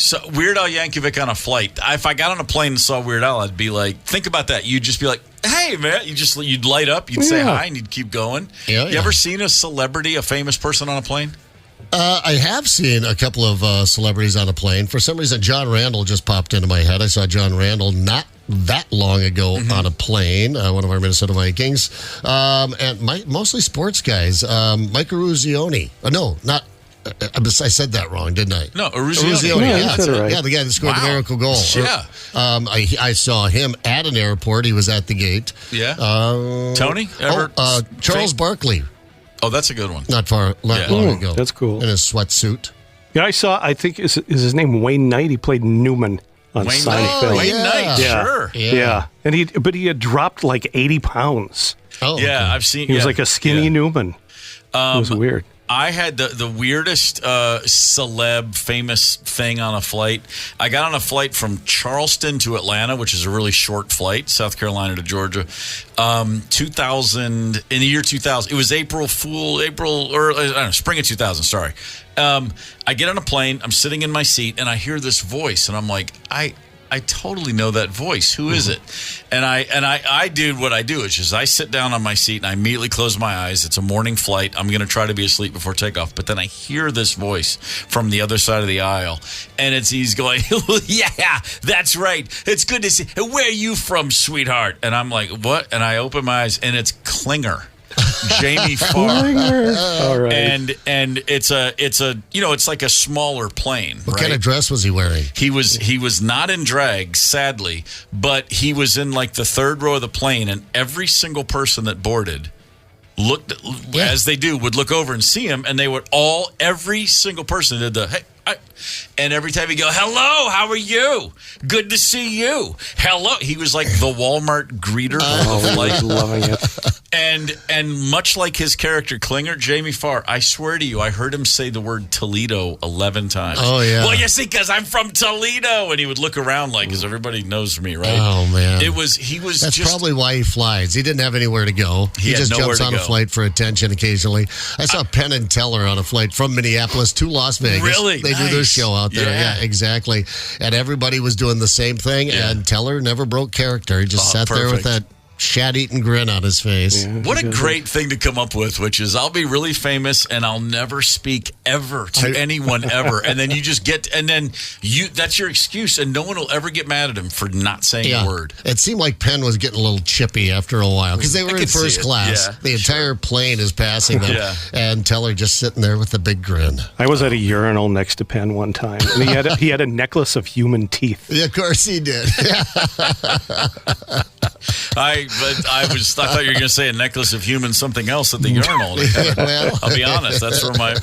So Weird Al Yankovic on a flight. If I got on a plane and saw Weird Al, I'd be like, think about that. You'd just be like, hey, man. You'd light up. You'd say hi, and you'd keep going. Yeah, you ever seen a celebrity, a famous person on a plane? I have seen a couple of celebrities on a plane. For some reason, John Randall just popped into my head. I saw John Randall not that long ago on a plane, one of our Minnesota Vikings. And mostly sports guys. Mike Eruzione. No, not... I said that wrong, didn't I? No, Eruzione. Yeah, that's right. Yeah, the guy that scored the miracle goal. Yeah. I saw him at an airport. He was at the gate. Yeah. Tony? Charles Barkley. Oh, that's a good one. Not long ago. That's cool. In his sweatsuit. Yeah, I think, is his name Wayne Knight? He played Newman on Seinfeld. Wayne Knight, sure. Yeah. And he had dropped like 80 pounds. Oh, yeah, okay. I've seen. He was like a skinny Newman. It was weird. I had the weirdest celeb famous thing on a flight. I got on a flight from Charleston to Atlanta, which is a really short flight, South Carolina to Georgia. 2000, in the year 2000, it was spring of 2000. Sorry. I get on a plane. I'm sitting in my seat, and I hear this voice, and I'm like, I totally know that voice. Who is it? And I do what I do. It's just I sit down on my seat and I immediately close my eyes. It's a morning flight. I'm going to try to be asleep before takeoff. But then I hear this voice from the other side of the aisle. And he's going, yeah, that's right. It's good to see. Where are you from, sweetheart? And I'm like, what? And I open my eyes and it's Klinger. Jamie Farr. All right. And it's like a smaller plane. What kind of dress was he wearing? He was not in drag, sadly, but he was in like the third row of the plane, and every single person that boarded as they do, would look over and see him, and they would every single person did the, hey, and every time he'd go, hello, how are you? Good to see you. Hello. He was like the Walmart greeter of the flight. Loving it. And much like his character Klinger, Jamie Farr, I swear to you, I heard him say the word Toledo 11 times. Oh, yeah. Well, you see, because I'm from Toledo. And he would look around like, because everybody knows me, right? Oh, man. That's probably why he flies. He didn't have anywhere to go. He just jumps on a flight for attention occasionally. I saw Penn and Teller on a flight from Minneapolis to Las Vegas. Really? They do their show out there. Yeah, exactly. And everybody was doing the same thing, and Teller never broke character. He just sat there with that shat-eaten grin on his face. Yeah, what a great thing to come up with, which is I'll be really famous and I'll never speak ever to anyone ever. And then you just that's your excuse, and no one will ever get mad at him for not saying a word. It seemed like Penn was getting a little chippy after a while because they were in first class. Yeah, the entire plane is passing them, and Teller just sitting there with a big grin. I was at a urinal next to Penn one time, and he had a necklace of human teeth. Yeah, of course he did. I thought you were going to say a necklace of human something else at the urinal. Well, I'll be honest. That's where my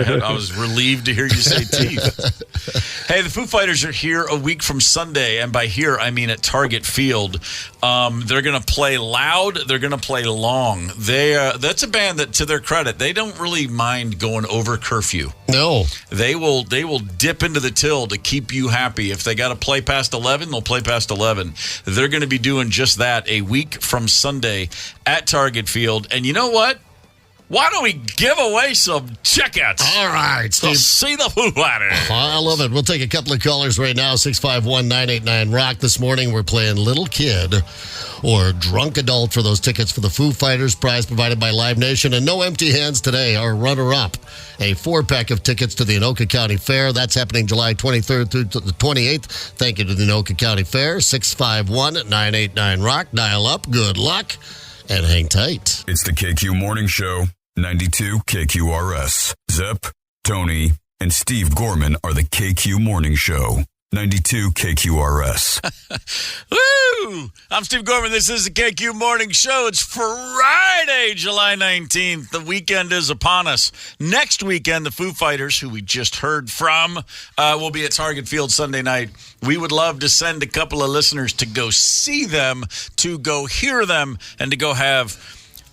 head. I was relieved to hear you say teeth. Hey, the Foo Fighters are here a week from Sunday, and by here I mean at Target Field. They're going to play loud. They're going to play long. That's a band that, to their credit, they don't really mind going over curfew. No, they will dip into the till to keep you happy. If they got to play past 11, they'll play past 11. They're going to be doing just that a week from Sunday at Target Field. And you know what? Why don't we give away some tickets? All right, Steve. To see the Foo Fighters. I love it. We'll take a couple of callers right now. 651-989-ROCK. This morning we're playing Little Kid or Drunk Adult for those tickets for the Foo Fighters. Prize provided by Live Nation. And no empty hands today. Our runner-up, a 4-pack of tickets to the Anoka County Fair. That's happening July 23rd through the 28th. Thank you to the Anoka County Fair. 651-989-ROCK. Dial up. Good luck. And hang tight. It's the KQ Morning Show, 92 KQRS. Zep, Tony, and Steve Gorman are the KQ Morning Show, 92 KQRS. Woo! I'm Steve Gorman. This is the KQ Morning Show. It's Friday, July 19th. The weekend is upon us. Next weekend, the Foo Fighters, who we just heard from, will be at Target Field Sunday night. We would love to send a couple of listeners to go see them, to go hear them, and to go have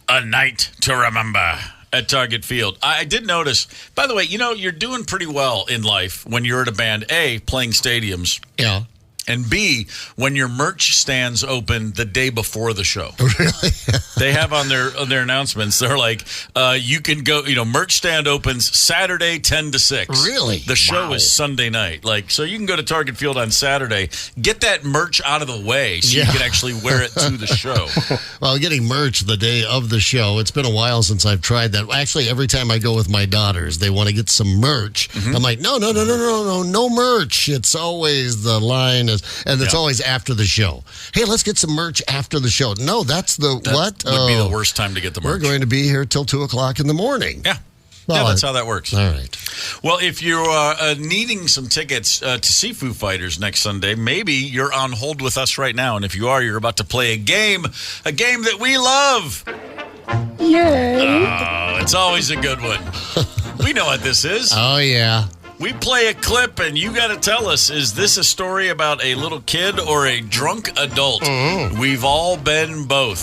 a night to remember at Target Field. I did notice, by the way, you're doing pretty well in life when you're at a band, A, playing stadiums. Yeah. And B, when your merch stands open the day before the show. Really? They have on their announcements, they're like, you can go, merch stand opens Saturday 10 to 6. Really? The show is Sunday night. So you can go to Target Field on Saturday, get that merch out of the way so you can actually wear it to the show. Well, getting merch the day of the show, it's been a while since I've tried that. Actually, every time I go with my daughters, they want to get some merch. Mm-hmm. I'm like, no merch. It's always the line. And it's always after the show. Hey, let's get some merch after the show. No, that's what? That would be the worst time to get the merch. We're going to be here till 2 o'clock in the morning. Yeah. Well, that's how that works. All right. Well, if you're needing some tickets to see Foo Fighters next Sunday, maybe you're on hold with us right now. And if you are, you're about to play a game that we love. Yay. Oh, it's always a good one. We know what this is. Oh, yeah. We play a clip, and you got to tell us, is this a story about a little kid or a drunk adult? Mm-hmm. We've all been both.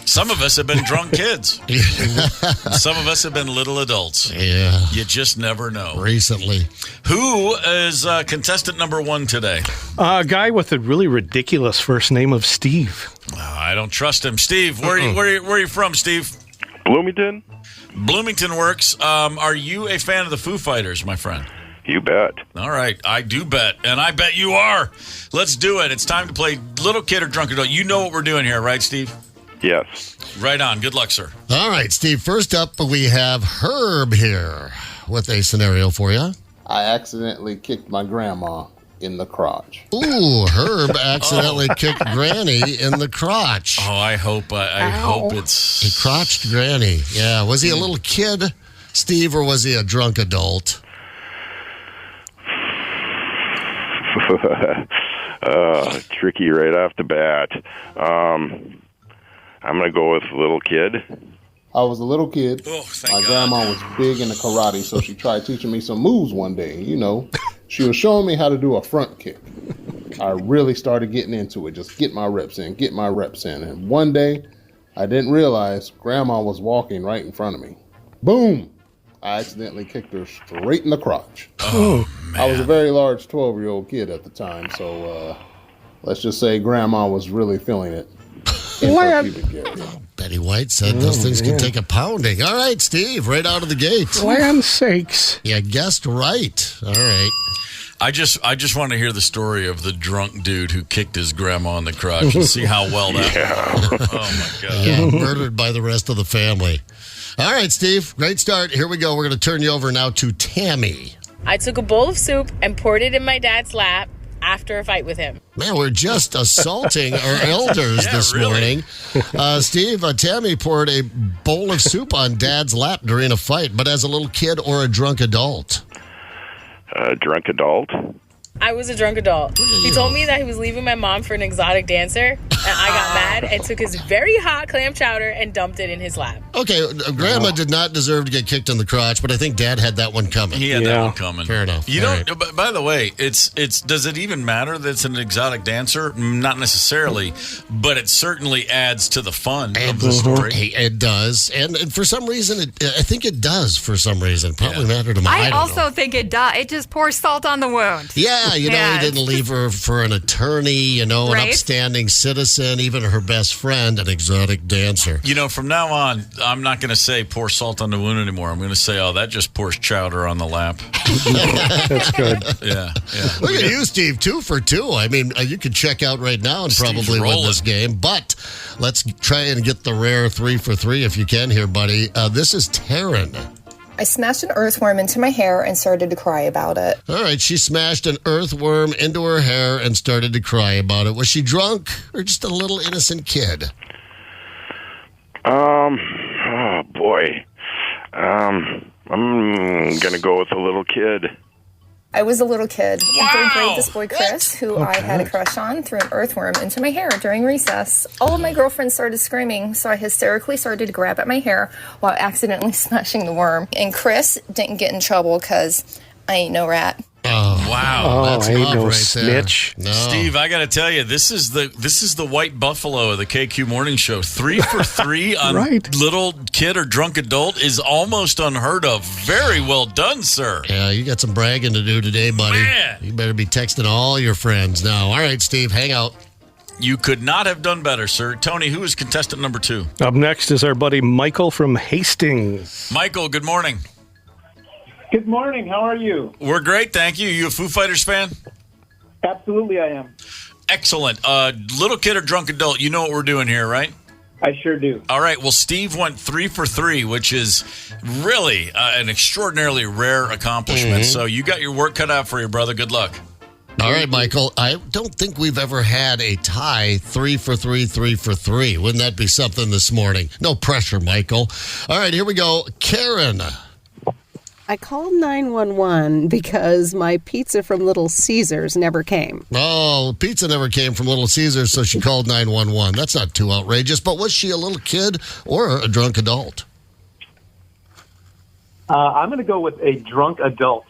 Some of us have been drunk kids. Some of us have been little adults. Yeah. You just never know. Recently. Who is contestant number 1 today? A guy with a really ridiculous first name of Steve. I don't trust him. Steve, where are you from, Steve? Bloomington. Bloomington works. Are you a fan of the Foo Fighters, my friend? You bet. All right, I do bet, and I bet you are. Let's do it. It's time to play Little Kid or Drunk Adult. You know what we're doing here, right, Steve? Yes. Right on. Good luck, sir. All right, Steve. First up, we have Herb here with a scenario for you. I accidentally kicked my grandma in the crotch. Ooh, Herb accidentally kicked Granny in the crotch. Oh, I hope it's... He crotched Granny. Yeah. Was he a little kid, Steve, or was he a drunk adult? Tricky right off the bat. I'm going to go with little kid. I was a little kid. Oh, my grandma was big into karate, so she tried teaching me some moves one day. You know, she was showing me how to do a front kick. I really started getting into it, just get my reps in. And one day, I didn't realize Grandma was walking right in front of me. Boom! I accidentally kicked her straight in the crotch. Oh, man. I was a very large 12-year-old kid at the time, so let's just say Grandma was really feeling it. Betty White said those things can take a pounding. All right, Steve, right out of the gate. Land sakes. You guessed right. All right. I just want to hear the story of the drunk dude who kicked his grandma in the crotch and see how well that went over. Oh, my God. Yeah, murdered by the rest of the family. All right, Steve, great start. Here we go. We're going to turn you over now to Tammy. I took a bowl of soup and poured it in my dad's lap after a fight with him. Man, we're just assaulting our elders this morning. Steve, Tammy poured a bowl of soup on Dad's lap during a fight, but as a little kid or a drunk adult? Drunk adult. I was a drunk adult. He told me that he was leaving my mom for an exotic dancer, and I got mad and took his very hot clam chowder and dumped it in his lap. Okay, Grandma did not deserve to get kicked in the crotch, but I think Dad had that one coming. He had that one coming. Fair enough. You don't. By the way, it's. Does it even matter that it's an exotic dancer? Not necessarily, but it certainly adds to the fun of the story. It does, and for some reason, I think it does. For some reason, probably mattered to me. I don't also know. think it does. It just pours salt on the wound. Yeah, he didn't leave her for an attorney, an upstanding citizen, even her best friend, an exotic dancer. From now on, I'm not going to say pour salt on the wound anymore. I'm going to say, that just pours chowder on the lap. That's good. Yeah. Look at you, Steve, 2 for 2. I mean, you could check out right now and probably win this game, but let's try and get the rare 3 for 3 if you can here, buddy. This is Taryn. I smashed an earthworm into my hair and started to cry about it. All right, she smashed an earthworm into her hair and started to cry about it. Was she drunk or just a little innocent kid? Oh, boy. I'm going to go with a little kid. I was a little kid. In third grade, this boy, Chris, who I had a crush on, threw an earthworm into my hair during recess. All of my girlfriends started screaming, so I hysterically started to grab at my hair while accidentally smashing the worm. And Chris didn't get in trouble because I ain't no rat. Oh, wow. That's I ain't tough no right snitch. There. No. Steve, I got to tell you, this is the white buffalo of the KQ Morning Show. 3 for 3 on little kid or drunk adult is almost unheard of. Very well done, sir. Yeah, you got some bragging to do today, buddy. Man. You better be texting all your friends now. All right, Steve, hang out. You could not have done better, sir. Tony, who is contestant number 2? Up next is our buddy Michael from Hastings. Michael, good morning. Good morning. How are you? We're great, thank you. You a Foo Fighters fan? Absolutely, I am. Excellent. Little kid or drunk adult, you know what we're doing here, right? I sure do. All right. Well, Steve went 3 for 3, which is really an extraordinarily rare accomplishment. So you got your work cut out for you, brother. Good luck. All right, Michael. I don't think we've ever had a tie 3 for 3, 3 for 3. Wouldn't that be something this morning? No pressure, Michael. All right, here we go. Karen. I called 911 because my pizza from Little Caesars never came. Oh, pizza never came from Little Caesars, so she called 911. That's not too outrageous, but was she a little kid or a drunk adult? I'm going to go with a drunk adult.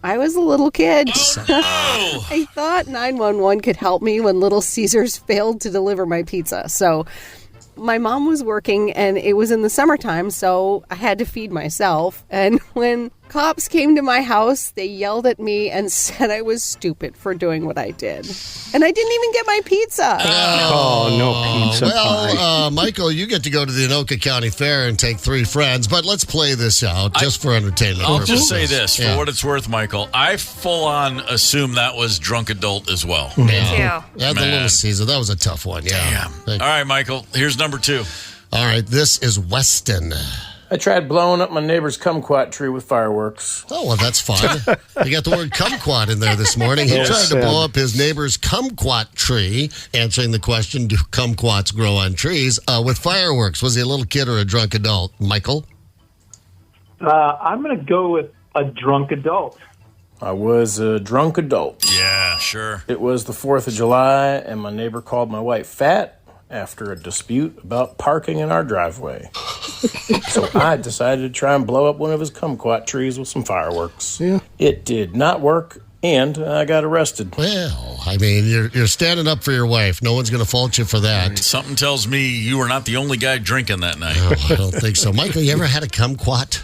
I was a little kid. I thought 911 could help me when Little Caesars failed to deliver my pizza. So my mom was working, and it was in the summertime, so I had to feed myself. And when Cops came to my house, they yelled at me and said I was stupid for doing what I did. And I didn't even get my pizza. Oh, no pizza Well, Michael, you get to go to the Anoka County Fair and take 3 friends, but let's play this out just for entertainment I'll purposes. just say this, for what it's worth, Michael. I full-on assume that was drunk adult as well. Me too. Yeah, the Man. Little Caesar. That was a tough one, yeah. All right, Michael, here's number 2. All right, this is Weston. I tried blowing up my neighbor's kumquat tree with fireworks. Oh, well, that's fun. You got the word kumquat in there this morning. He tried to blow up his neighbor's kumquat tree, answering the question, do kumquats grow on trees, with fireworks. Was he a little kid or a drunk adult? Michael? I'm going to go with a drunk adult. I was a drunk adult. Yeah, sure. It was the 4th of July, and my neighbor called my wife fat after a dispute about parking in our driveway. So I decided to try and blow up one of his kumquat trees with some fireworks. Yeah. It did not work, and I got arrested. Well, I mean, you're standing up for your wife. No one's going to fault you for that. Something tells me you were not the only guy drinking that night. No, I don't think so. Michael, you ever had a kumquat?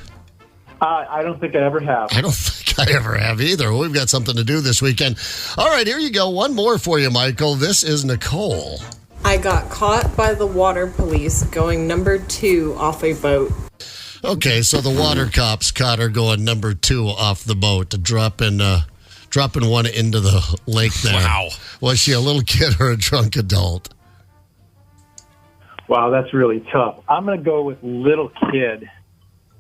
I don't think I ever have. I don't think I ever have either. We've got something to do this weekend. All right, here you go. One more for you, Michael. This is Nicole. I got caught by the water police going number 2 off a boat. Okay, so the water cops caught her going number 2 off the boat, dropping one into the lake there. Wow. Was she a little kid or a drunk adult? Wow, that's really tough. I'm going to go with little kid.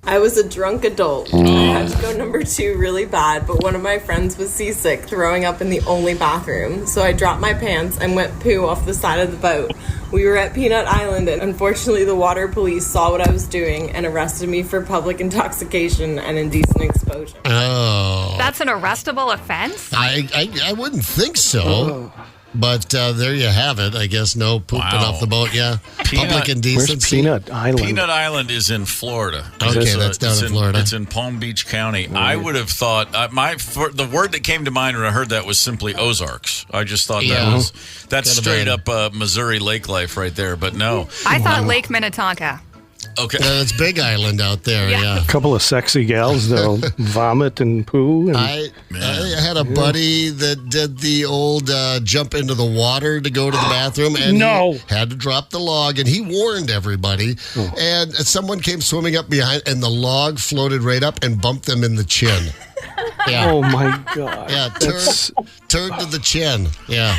I was a drunk adult. I had to go number 2 really bad, but one of my friends was seasick, throwing up in the only bathroom. So I dropped my pants and went poo off the side of the boat. We were at Peanut Island, and unfortunately the water police saw what I was doing and arrested me for public intoxication and indecent exposure. Oh. That's an arrestable offense? I wouldn't think so. But there you have it. I guess no pooping off the boat. Yeah. Public indecency. Where's Peanut Island? Peanut Island is in Florida. Okay, that's down in Florida. It's in Palm Beach County. I would have thought the word that came to mind when I heard that was simply Ozarks. I just thought that's straight up Missouri lake life right there. But no, I thought Lake Minnetonka. Okay, it's Big Island out there. Yeah. A couple of sexy gals, they'll vomit and poo. And I had a buddy that did the old jump into the water to go to the bathroom, and he had to drop the log, and he warned everybody. And someone came swimming up behind, and the log floated right up and bumped them in the chin. Yeah. Oh my God. Yeah, turned to the chin. Yeah.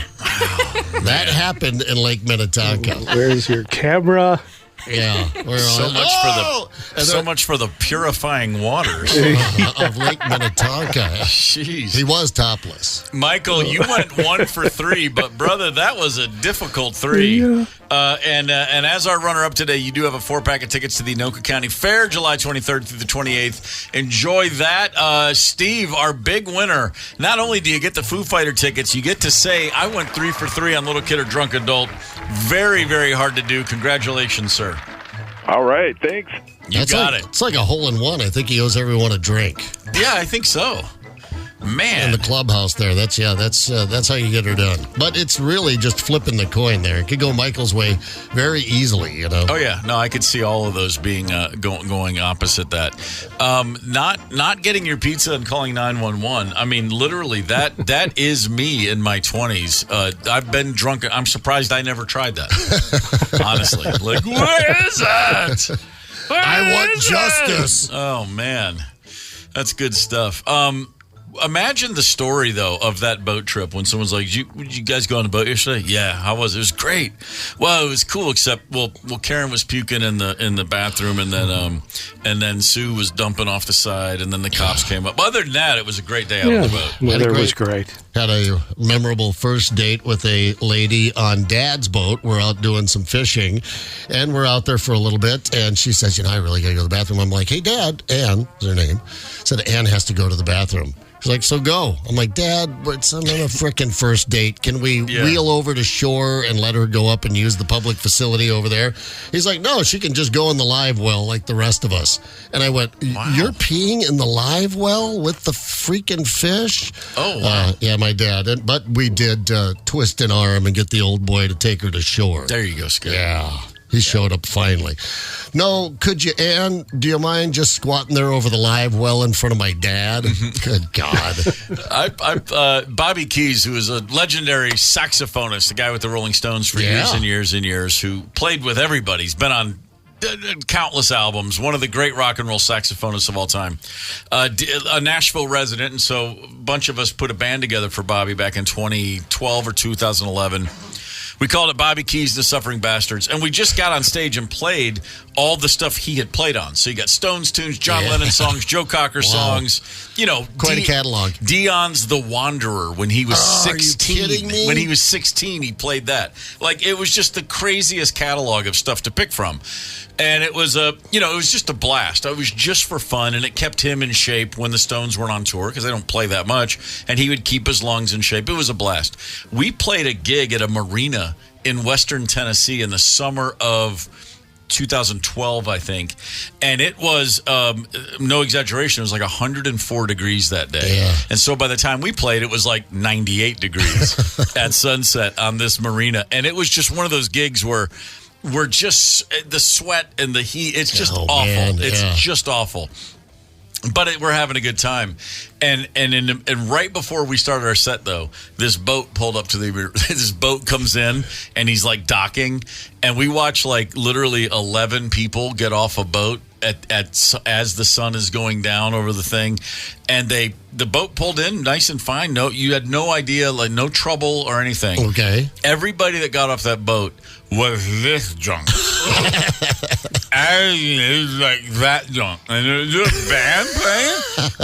That happened in Lake Minnetonka. Where's your camera? Yeah, so much for the purifying waters of Lake Minnetonka. Jeez, he was topless. Michael, you went 1 for 3, but brother, that was a difficult 3. Yeah. And as our runner-up today, you do have a 4-pack of tickets to the Anoka County Fair, July 23rd through the 28th. Enjoy that. Steve, our big winner, not only do you get the Foo Fighter tickets, you get to say, I went 3 for 3 on Little Kid or Drunk Adult. Very, very hard to do. Congratulations, sir. All right, thanks. You got it. It's like a hole-in-one. I think he owes everyone a drink. Yeah, I think so. Man. In the clubhouse there. That's how you get her done. But it's really just flipping the coin there. It could go Michael's way very easily, you know. Oh, yeah. No, I could see all of those being going opposite that. Not getting your pizza and calling 911. I mean, literally, that is me in my 20s. I've been drunk. I'm surprised I never tried that. Honestly. Like, where is that? I want justice. Oh, man. That's good stuff. Imagine the story, though, of that boat trip when someone's like, did you guys go on a boat yesterday? Yeah, how was it? It was great. Well, it was cool, except, Karen was puking in the bathroom, and then Sue was dumping off the side, and then the cops came up. Other than that, it was a great day out on the boat. Weather was great. Had a memorable first date with a lady on Dad's boat. We're out doing some fishing, and we're out there for a little bit, and she says, I really got to go to the bathroom. I'm like, hey, Dad, Ann is her name, said Ann has to go to the bathroom. She's like, so go. I'm like, Dad, it's on a frickin' first date. Can we wheel over to shore and let her go up and use the public facility over there? He's like, no, she can just go in the live well like the rest of us. And I went, you're peeing in the live well with the freaking fish? Oh, wow. Yeah, my dad. But we did twist an arm and get the old boy to take her to shore. There you go, Skip. Yeah. He showed up finally. No, could you, Ann, do you mind just squatting there over the live well in front of my dad? Good God. Bobby Keys, who is a legendary saxophonist, the guy with the Rolling Stones for years and years and years, who played with everybody. He's been on countless albums, one of the great rock and roll saxophonists of all time, a Nashville resident, and so a bunch of us put a band together for Bobby back in 2012 or 2011. We called it Bobby Keys, the Suffering Bastards, and we just got on stage and played all the stuff he had played on. So you got Stones tunes, John Lennon songs, Joe Cocker songs, quite a catalog. Dion's The Wanderer when he was 16. Are you kidding me? When he was 16, he played that. Like, it was just the craziest catalog of stuff to pick from. And it was it was just a blast. It was just for fun, and it kept him in shape when the Stones weren't on tour because they don't play that much, and he would keep his lungs in shape. It was a blast. We played a gig at a marina in Western Tennessee in the summer of 2012, I think, and it was no exaggeration. It was like 104 degrees that day, and so by the time we played, it was like 98 degrees at sunset on this marina, and it was just one of those gigs where we're just the sweat and the heat. It's just awful. Man, it's just awful. But we're having a good time, and right before we started our set, though, this boat pulled up to this boat comes in, and he's like docking, and we watch like literally 11 people get off a boat as the sun is going down over the thing, and the boat pulled in nice and fine. No, you had no idea, like no trouble or anything. Okay, everybody that got off that boat was this drunk. It was like that drunk. And there's a band playing,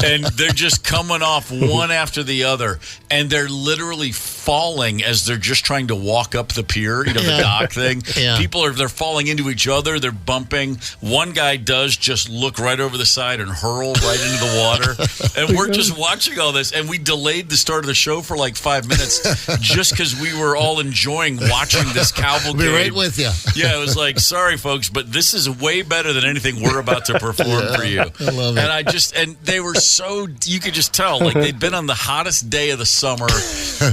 and they're just coming off one after the other, and they're literally falling as they're just trying to walk up the pier, the dock thing. People they're falling into each other, they're bumping. One guy does just look right over the side and hurl right into the water. And we're just watching all this, and we delayed the start of the show for like 5 minutes just because we were all enjoying watching this cavalcade. We're right with you. Yeah, it was like, sorry folks, but this is way better than anything we're about to perform for you. I love it. And they were you could just tell, like they'd been on the hottest day of the summer.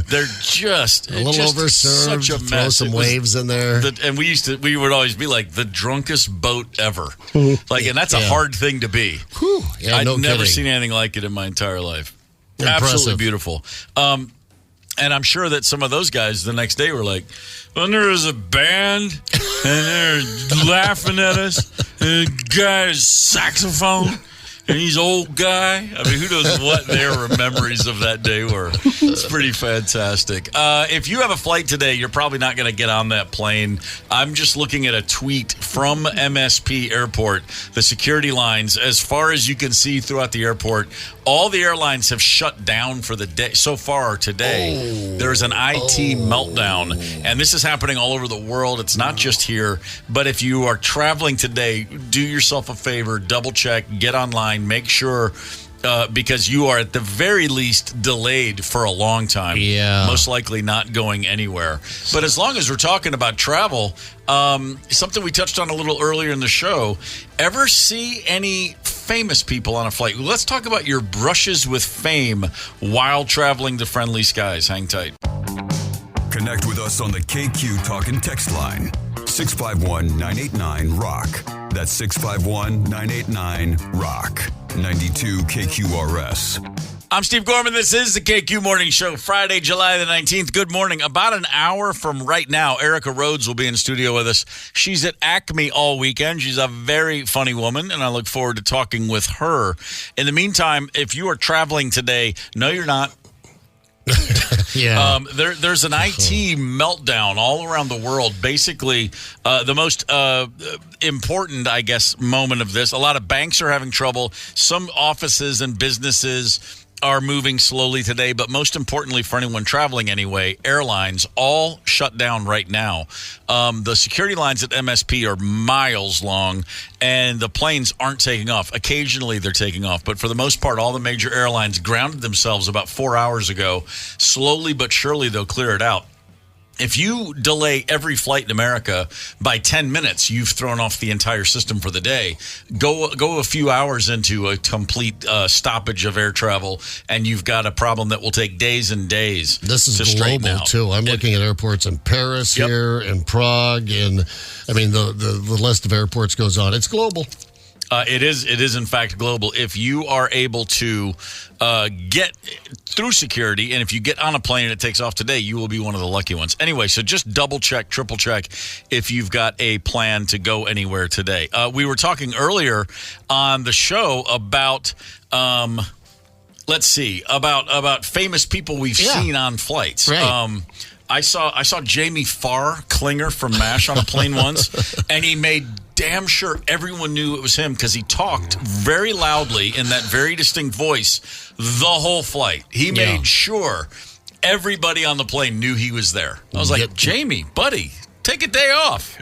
They're just a little overserved, such a throw mess. some waves in there. And we would always be like the drunkest boat ever. Like, and that's a hard thing to be. I've never seen anything like it in my entire life. Impressive. Absolutely beautiful. And I'm sure that some of those guys the next day were like, well, there was a band, and they're laughing at us, and the guy's saxophone, and he's old guy. I mean, who knows what their memories of that day were. It's pretty fantastic. If you have a flight today, you're probably not going to get on that plane. I'm just looking at a tweet from MSP Airport. The security lines, as far as you can see throughout the airport, all the airlines have shut down for the day. So far today, there is an IT meltdown, and this is happening all over the world. It's not just here, but if you are traveling today, do yourself a favor, double check, get online, make sure, because you are at the very least delayed for a long time. Yeah. Most likely not going anywhere. But as long as we're talking about travel, something we touched on a little earlier in the show, ever see any famous people on a flight? Let's talk about your brushes with fame while traveling to friendly skies. Hang tight. Connect with us on the KQ Talk and Text line. 651-989-ROCK. That's 651-989-ROCK. 92 KQRS. I'm Steve Gorman. This is the KQ Morning Show, Friday, July the 19th. Good morning. About an hour from right now, Erica Rhodes will be in studio with us. She's at Acme all weekend. She's a very funny woman, and I look forward to talking with her. In the meantime, if you are traveling today, no, you're not. There's an IT meltdown all around the world. Basically, the most important, I guess, moment of this, a lot of banks are having trouble. Some offices and businesses are moving slowly today, but most importantly for anyone traveling anyway, airlines all shut down right now. The security lines at MSP are miles long, and the planes aren't taking off. Occasionally they're taking off, but for the most part, all the major airlines grounded themselves about 4 hours ago. Slowly but surely they'll clear it out. If you delay every flight in America by 10 minutes, you've thrown off the entire system for the day. Go a few hours into a complete stoppage of air travel, and you've got a problem that will take days and days. This is to straighten global out. too. I'm looking at airports in Paris here, in Prague, and I mean the list of airports goes on. It's global. It is in fact global. If you are able to get through security, and if you get on a plane and it takes off today, you will be one of the lucky ones. Anyway, so just double check, triple check if you've got a plan to go anywhere today. We were talking earlier on the show about about famous people we've seen on flights. Right. I saw Jamie Farr Klinger from MASH on a plane once, and he made damn sure everyone knew it was him because he talked very loudly in that very distinct voice the whole flight. He made sure everybody on the plane knew he was there. I was like, Jamie, buddy, take a day off.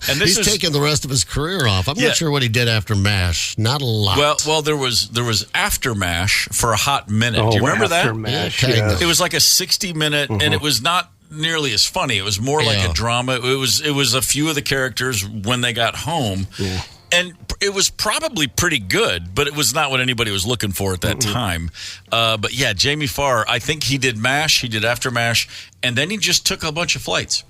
And He's taking the rest of his career off. I'm not sure what he did after MASH. Not a lot. Well, there was after MASH for a hot minute. Do you remember that? MASH, It was like a 60-minute, and it was not nearly as funny. It was more like a drama. It was a few of the characters when they got home. Yeah. And it was probably pretty good, but it was not what anybody was looking for at that time. But yeah, Jamie Farr, I think he did MASH, he did after MASH, and then he just took a bunch of flights.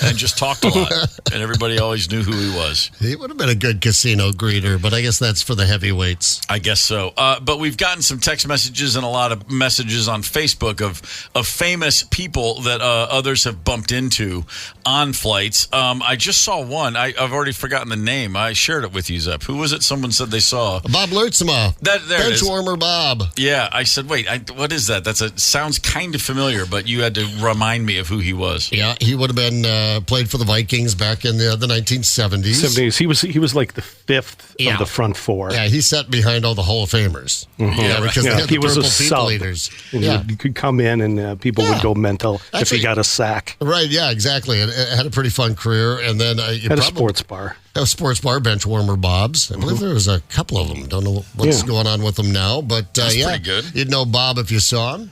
And just talked a lot, and everybody always knew who he was. He would have been a good casino greeter, but I guess that's for the heavyweights. I guess so. But we've gotten some text messages and a lot of messages on Facebook of famous people that others have bumped into on flights. I just saw one. I've already forgotten the name. I shared it with you, Zep. Who was it? Someone said they saw Bob Lurtzema. Benchwarmer Bob. Yeah, I said, wait, what is that? Sounds kind of familiar, but you had to remind me of who he was. Yeah, he would have been played for the Vikings back in the 1970s. He was like the fifth of the front four. Yeah, he sat behind all the Hall of Famers. Because they had he the was a purple people sub. eaters. And you could come in and people would go mental if he got a sack. Right, yeah, exactly. And had a pretty fun career. And then a sports bar. A sports bar, Benchwarmer Bob's. I believe there was a couple of them. Don't know what's going on with them now. But That's pretty good. You'd know Bob if you saw him.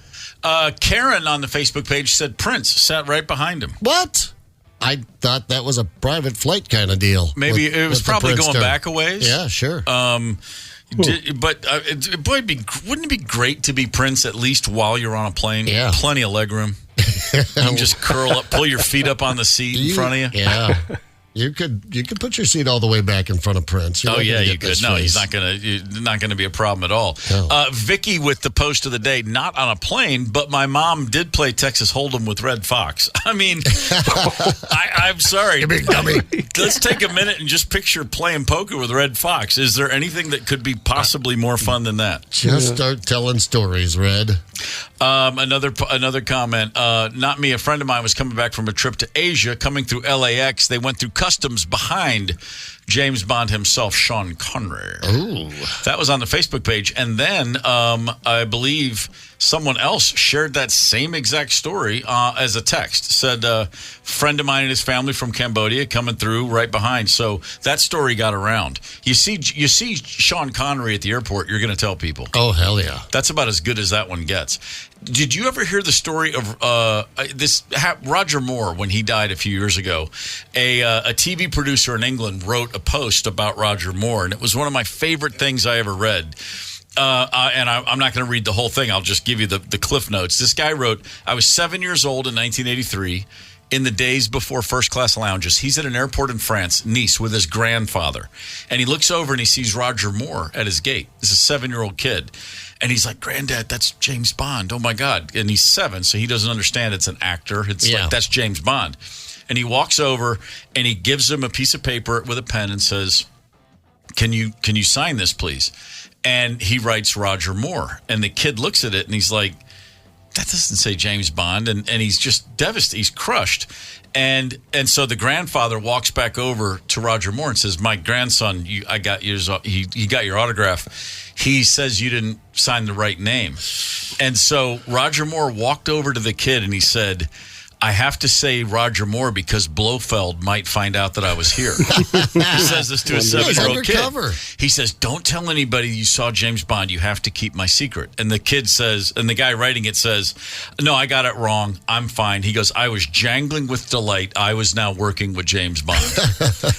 Karen on the Facebook page said Prince sat right behind him. What? I thought that was a private flight kind of deal. Maybe it was probably going back a ways. Yeah, sure. But wouldn't it be great to be Prince at least while you're on a plane? Yeah. Plenty of leg room. You can just curl up, pull your feet up on the seat in front of you. Yeah. You could put your seat all the way back in front of Prince. You could. No, he's not gonna be a problem at all. No. Vicky with the post of the day, not on a plane, but my mom did play Texas Hold'em with Red Fox. I mean, I'm sorry. You big dummy. Let's take a minute and just picture playing poker with Red Fox. Is there anything that could be possibly more fun than that? Just start telling stories, Red. Another comment. Not me. A friend of mine was coming back from a trip to Asia, coming through LAX. They went through customs behind James Bond himself, Sean Connery. Ooh. That was on the Facebook page. And then I believe someone else shared that same exact story as a text. Said friend of mine and his family from Cambodia coming through right behind. So that story got around. You see Sean Connery at the airport, you're going to tell people. Oh, hell yeah. That's about as good as that one gets. Did you ever hear the story of Roger Moore when he died a few years ago? A TV producer in England wrote a post about Roger Moore, and it was one of my favorite things I ever read. And I'm not going to read the whole thing. I'll just give you the cliff notes. This guy wrote, I was 7 years old in 1983. In the days before first-class lounges, he's at an airport in France, Nice, with his grandfather. And he looks over and he sees Roger Moore at his gate. This is a 7-year-old kid. And he's like, Granddad, that's James Bond. Oh, my God. And he's 7, so he doesn't understand it's an actor. It's like, that's James Bond. And he walks over and he gives him a piece of paper with a pen and says, can you sign this, please? And he writes Roger Moore. And the kid looks at it and he's like, that doesn't say James Bond. And he's just devastated. He's crushed. And so the grandfather walks back over to Roger Moore and says, my grandson, he got your autograph. He says you didn't sign the right name. And so Roger Moore walked over to the kid and he said, I have to say Roger Moore because Blofeld might find out that I was here. He says this to a 7-year-old kid. He says, don't tell anybody you saw James Bond. You have to keep my secret. And the kid says, and the guy writing it says, no, I got it wrong. I'm fine. He goes, I was jangling with delight. I was now working with James Bond.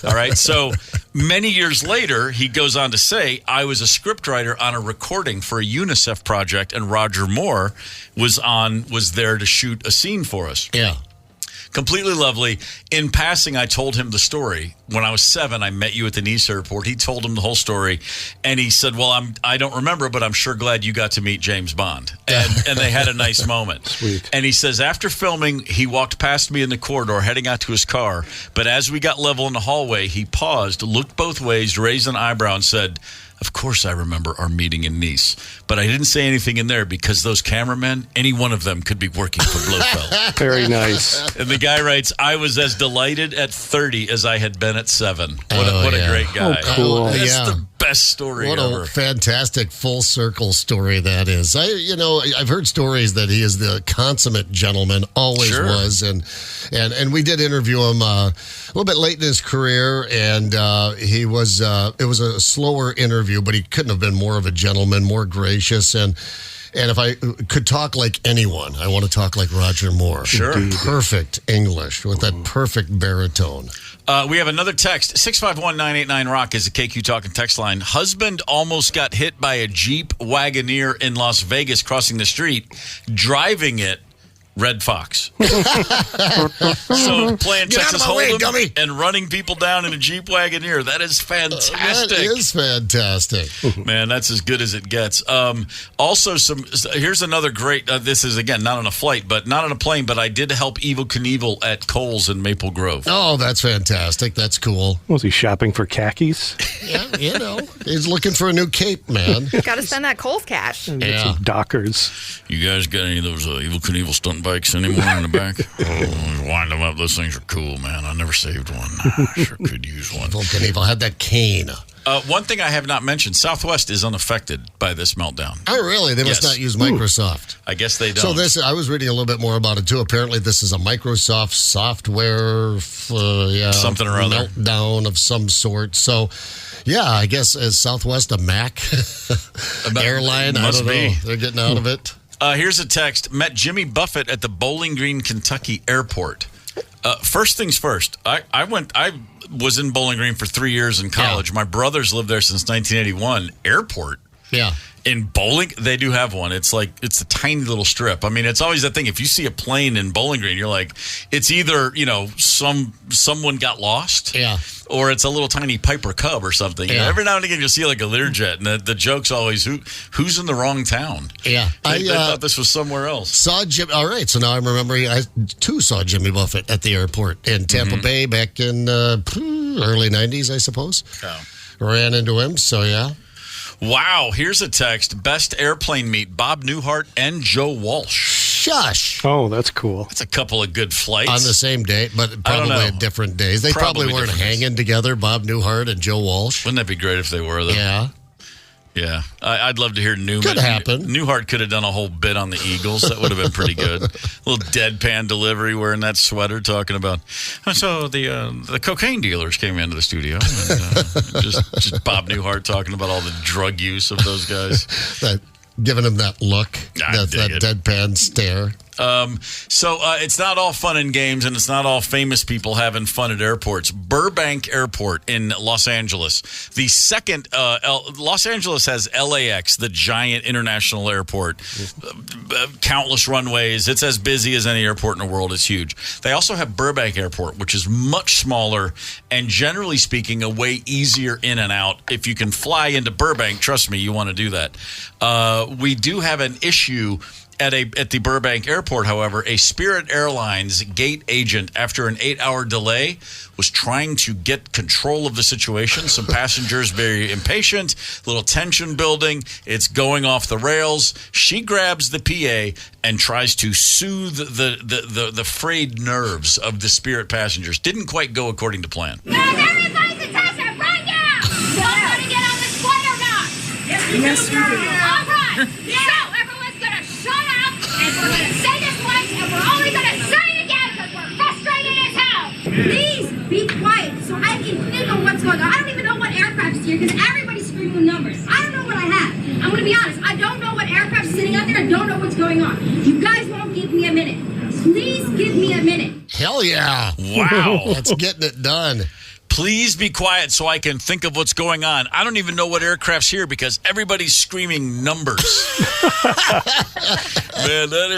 All right. So many years later, he goes on to say, I was a scriptwriter on a recording for a UNICEF project, and Roger Moore was there to shoot a scene for us. Yeah. Completely lovely. In passing, I told him the story. When I was 7, I met you at the Nice airport. He told him the whole story, and he said, well, I don't remember, but I'm sure glad you got to meet James Bond. And they had a nice moment. Sweet. And he says, after filming, he walked past me in the corridor, heading out to his car. But as we got level in the hallway, he paused, looked both ways, raised an eyebrow, and said, of course I remember our meeting in Nice, but I didn't say anything in there because those cameramen, any one of them could be working for Blofeld. Very nice. And the guy writes, I was as delighted at 30 as I had been at 7. What a great guy. Oh, cool. That's the best story what ever. A fantastic full circle story that is. I've heard stories that he is the consummate gentleman, always was, and we did interview him a little bit late in his career, and he was it was a slower interview, but he couldn't have been more of a gentleman, more gracious, and if I could talk like anyone, I want to talk like Roger Moore. Sure. Perfect English with that perfect baritone. We have another text. 651-989-ROCK is the KQ Talking text line. Husband almost got hit by a Jeep Wagoneer in Las Vegas crossing the street. Driving it, Red Fox. So playing Texas Hold'em and running people down in a Jeep Wagoneer. That is fantastic. That is fantastic. Man, that's as good as it gets. Also, here's another great, this is, again, not on a flight, but not on a plane, but I did help Evel Knievel at Kohl's in Maple Grove. Oh, that's fantastic. That's cool. Was he shopping for khakis? Yeah, he's looking for a new cape, man. Got to spend that Kohl's cash. And get some Dockers. You guys got any of those Evel Knievel stunt bikes anymore in the back? Wind them up. Those things are cool, man. I never saved one. Sure could use one. Knievel had that cane. One thing I have not mentioned, Southwest is unaffected by this meltdown. Oh, really? They must not use Microsoft. I guess they don't. So I was reading a little bit more about it, too. Apparently, this is a Microsoft software, something or other. Meltdown of some sort. So, yeah, I guess is Southwest a Mac airline? Must I don't be. know. They're getting out of it. Here's a text. Met Jimmy Buffett at the Bowling Green, Kentucky airport. First things first. I was in Bowling Green for 3 years in college. Yeah. My brothers lived there since 1981. Airport. Yeah. In Bowling, they do have one. It's a tiny little strip. I mean, it's always that thing. If you see a plane in Bowling Green, you're like, it's either, someone got lost. Yeah. Or it's a little tiny Piper Cub or something. Yeah. Every now and again, you'll see like a Learjet, and the joke's always, who's in the wrong town? Yeah. They thought this was somewhere else. All right, so now I'm remembering, I too saw Jimmy Buffett at the airport in Tampa Bay back in early 90s, I suppose. Oh. Ran into him, so yeah. Wow, here's a text. Best airplane meet, Bob Newhart and Joe Walsh. Shush. Oh, that's cool. That's a couple of good flights. On the same day, but probably at different days. They probably weren't hanging together, Bob Newhart and Joe Walsh. Wouldn't that be great if they were, though? Yeah. Yeah. I'd love to hear Newman. Could happen. Newhart could have done a whole bit on the Eagles. That would have been pretty good. A little deadpan delivery wearing that sweater talking about, so the cocaine dealers came into the studio. And, just Bob Newhart talking about all the drug use of those guys. Giving him that look, that deadpan stare. So it's not all fun and games, and it's not all famous people having fun at airports. Burbank Airport in Los Angeles. The second, Los Angeles has LAX, the giant international airport. Countless runways. It's as busy as any airport in the world. It's huge. They also have Burbank Airport, which is much smaller and, generally speaking, a way easier in and out. If you can fly into Burbank, trust me, you want to do that. We do have an issue at the Burbank Airport, however. A Spirit Airlines gate agent, after an 8-hour delay, was trying to get control of the situation. Some passengers very impatient, little tension building. It's going off the rails. She grabs the PA and tries to soothe the frayed nerves of the Spirit passengers. Didn't quite go according to plan. Everybody's attention right now! Y'all want to get on this flight or not? Yes, we do. All right. So everyone's going to shut up, and we're going to say this once, and we're only going to say it again, because everybody's screaming with numbers. I don't know what I have. I'm going to be honest. I don't know what aircraft's sitting out there. I don't know what's going on. You guys won't give me a minute. Please give me a minute. Hell yeah. Wow. That's getting it done. Please be quiet so I can think of what's going on. I don't even know what aircraft's here because everybody's screaming numbers. Man, that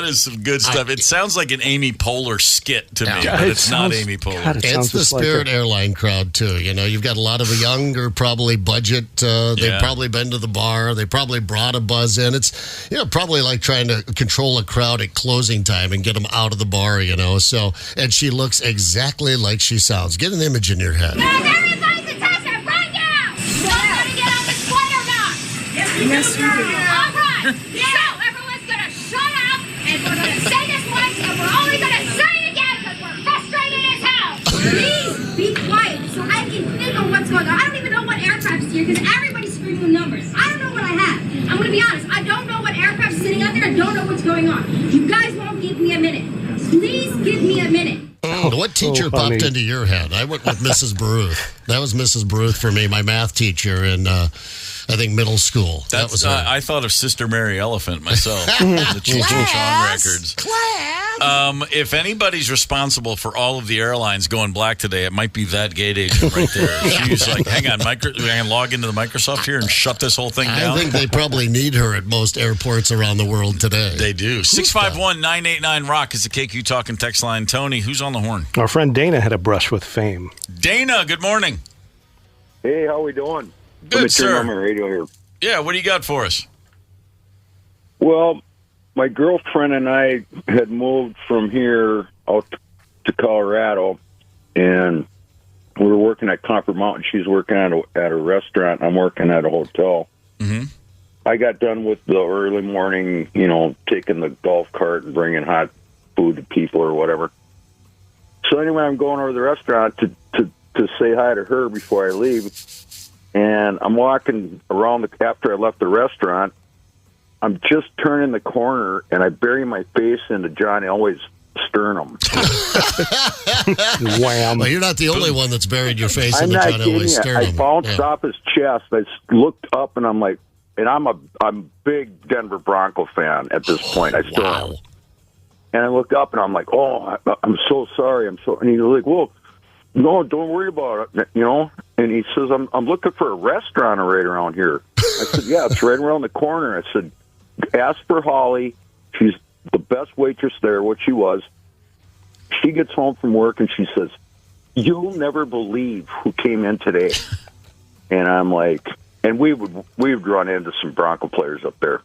is some good stuff. It sounds like an Amy Poehler skit to me, but it's not Amy Poehler. It's the Spirit Airline crowd, too. You know, you've got a lot of younger, probably budget. They've probably been to the bar. They probably brought a buzz in. It's, probably like trying to control a crowd at closing time and get them out of the bar, So, and she looks exactly like she sounds. Get an image in your head. Everybody's attention right now. Somebody get on this flight or not? Yes, we do. All right. So everyone's going to shut up, and we're going to say this once, and we're only going to say it again because we're frustrated as hell. Please be quiet so I can think of what's going on. I don't even know what aircraft's here because everybody's screaming with numbers. I don't know what I have. I'm going to be honest. I don't know what aircraft's sitting out there. I don't know what's going on. You guys won't give me a minute. Please give me a minute. What teacher popped into your head? I went with Mrs. Baruth. That was Mrs. Baruth for me, my math teacher in, I think, middle school. That was her. I thought of Sister Mary Elephant myself. The Cheech and Chong records. If anybody's responsible for all of the airlines going black today, it might be that gate agent right there. She's like, hang on, I can log into the Microsoft here and shut this whole thing down. I think they probably need her at most airports around the world today. They do. 651-989-ROCK is the KQ Talking text line. Tony, who's on the horn? Our friend Dana had a brush with fame. Dana, good morning. Hey, how we doing? Good, sir. Turn on my radio here. Yeah, what do you got for us? Well, my girlfriend and I had moved from here out to Colorado, and we were working at Copper Mountain. She's working at a restaurant. I'm working at a hotel. Mm-hmm. I got done with the early morning, taking the golf cart and bringing hot food to people or whatever. So anyway, I'm going over to the restaurant to say hi to her before I leave. And I'm walking around after I left the restaurant. I'm just turning the corner, and I bury my face into John Elway's sternum. Wham. Well, you're not the only one that's buried your face into John Elway's sternum. I bounced off his chest. I looked up, and I'm like, and I'm a big Denver Bronco fan at this point. I still am. And I looked up, and I'm like, oh, I'm so sorry. And he's like, well, no, don't worry about it, And he says, I'm looking for a restaurant right around here. I said, yeah, it's right around the corner. I said, ask for Holly. She's the best waitress there, what she was. She gets home from work, and she says, you'll never believe who came in today. And I'm like, and we would run into some Bronco players up there.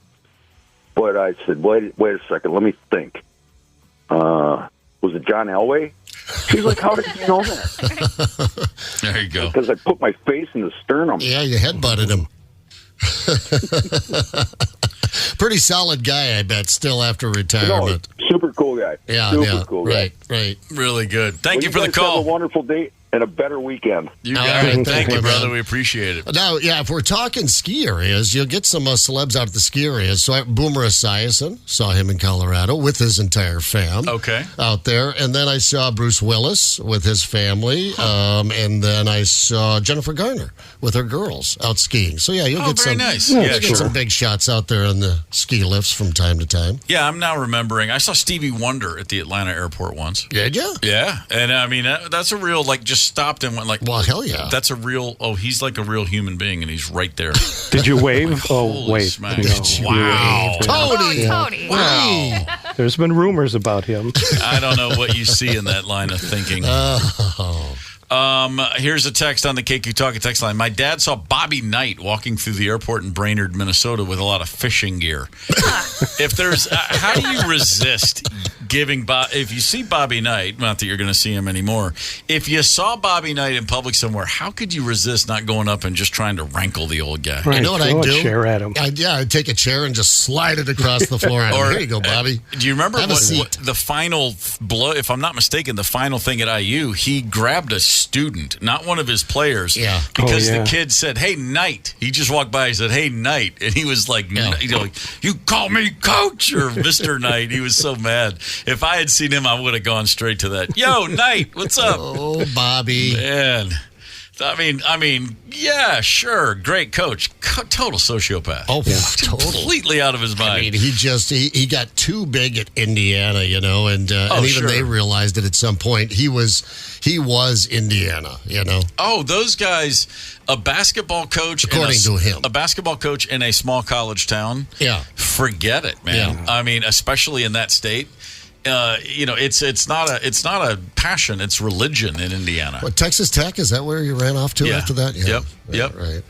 But I said, wait a second, let me think. Was it John Elway? She's like, how did you know that? There you go. Because I put my face in the sternum. Yeah, you headbutted him. Pretty solid guy, I bet, still after retirement. No, super cool guy. Yeah, super cool guy. Right. Really good. Thank you for the guys call. Have a wonderful day and a better weekend. You got it. Thank you, brother. We appreciate it. Now, if we're talking ski areas, you'll get some celebs out at the ski areas. So Boomer Esiason, saw him in Colorado with his entire fam. Okay. Out there. And then I saw Bruce Willis with his family. And then I saw Jennifer Garner with her girls out skiing. So, yeah, you'll get some nice. get some big shots out there on the ski lifts from time to time. Yeah, I'm now remembering. I saw Stevie Wonder at the Atlanta airport once. Did you? Yeah. And, I mean, that's a real, just stopped and went like, well, hell yeah. That's a real, he's like a real human being, and he's right there. Did you wave? Wait. No. Wow. Tony. Wow. There's been rumors about him. I don't know what you see in that line of thinking. Here's a text on the KQ Talking text line. My dad saw Bobby Knight walking through the airport in Brainerd, Minnesota with a lot of fishing gear. If there's, how do you resist giving, if you see Bobby Knight, not that you're going to see him anymore, if you saw Bobby Knight in public somewhere, how could you resist not going up and just trying to rankle the old guy? Right, you know what I'd do? Chair at him. I'd take a chair and just slide it across the floor at him. Here you go, Bobby. Do you remember what the final blow, if I'm not mistaken, the final thing at IU, he grabbed a student, not one of his players, because the kid said, hey, Knight. He just walked by and said, hey, Knight. And he was like, you call me coach or Mr. Knight. He was so mad. If I had seen him, I would have gone straight to that. Yo, Knight, what's up? Oh, Bobby. Man. I mean, yeah, sure, great coach, total sociopath. Oh, totally. Completely out of his mind. I mean, he got too big at Indiana, and and even sure. they realized it at some point. He was Indiana, Oh, those guys, a basketball coach, according to him, a basketball coach in a small college town. Yeah, forget it, man. Yeah. I mean, especially in that state. It's not a passion, it's religion in Indiana. What, Texas Tech, is that where you ran off to after that? Yeah. Yep. Right.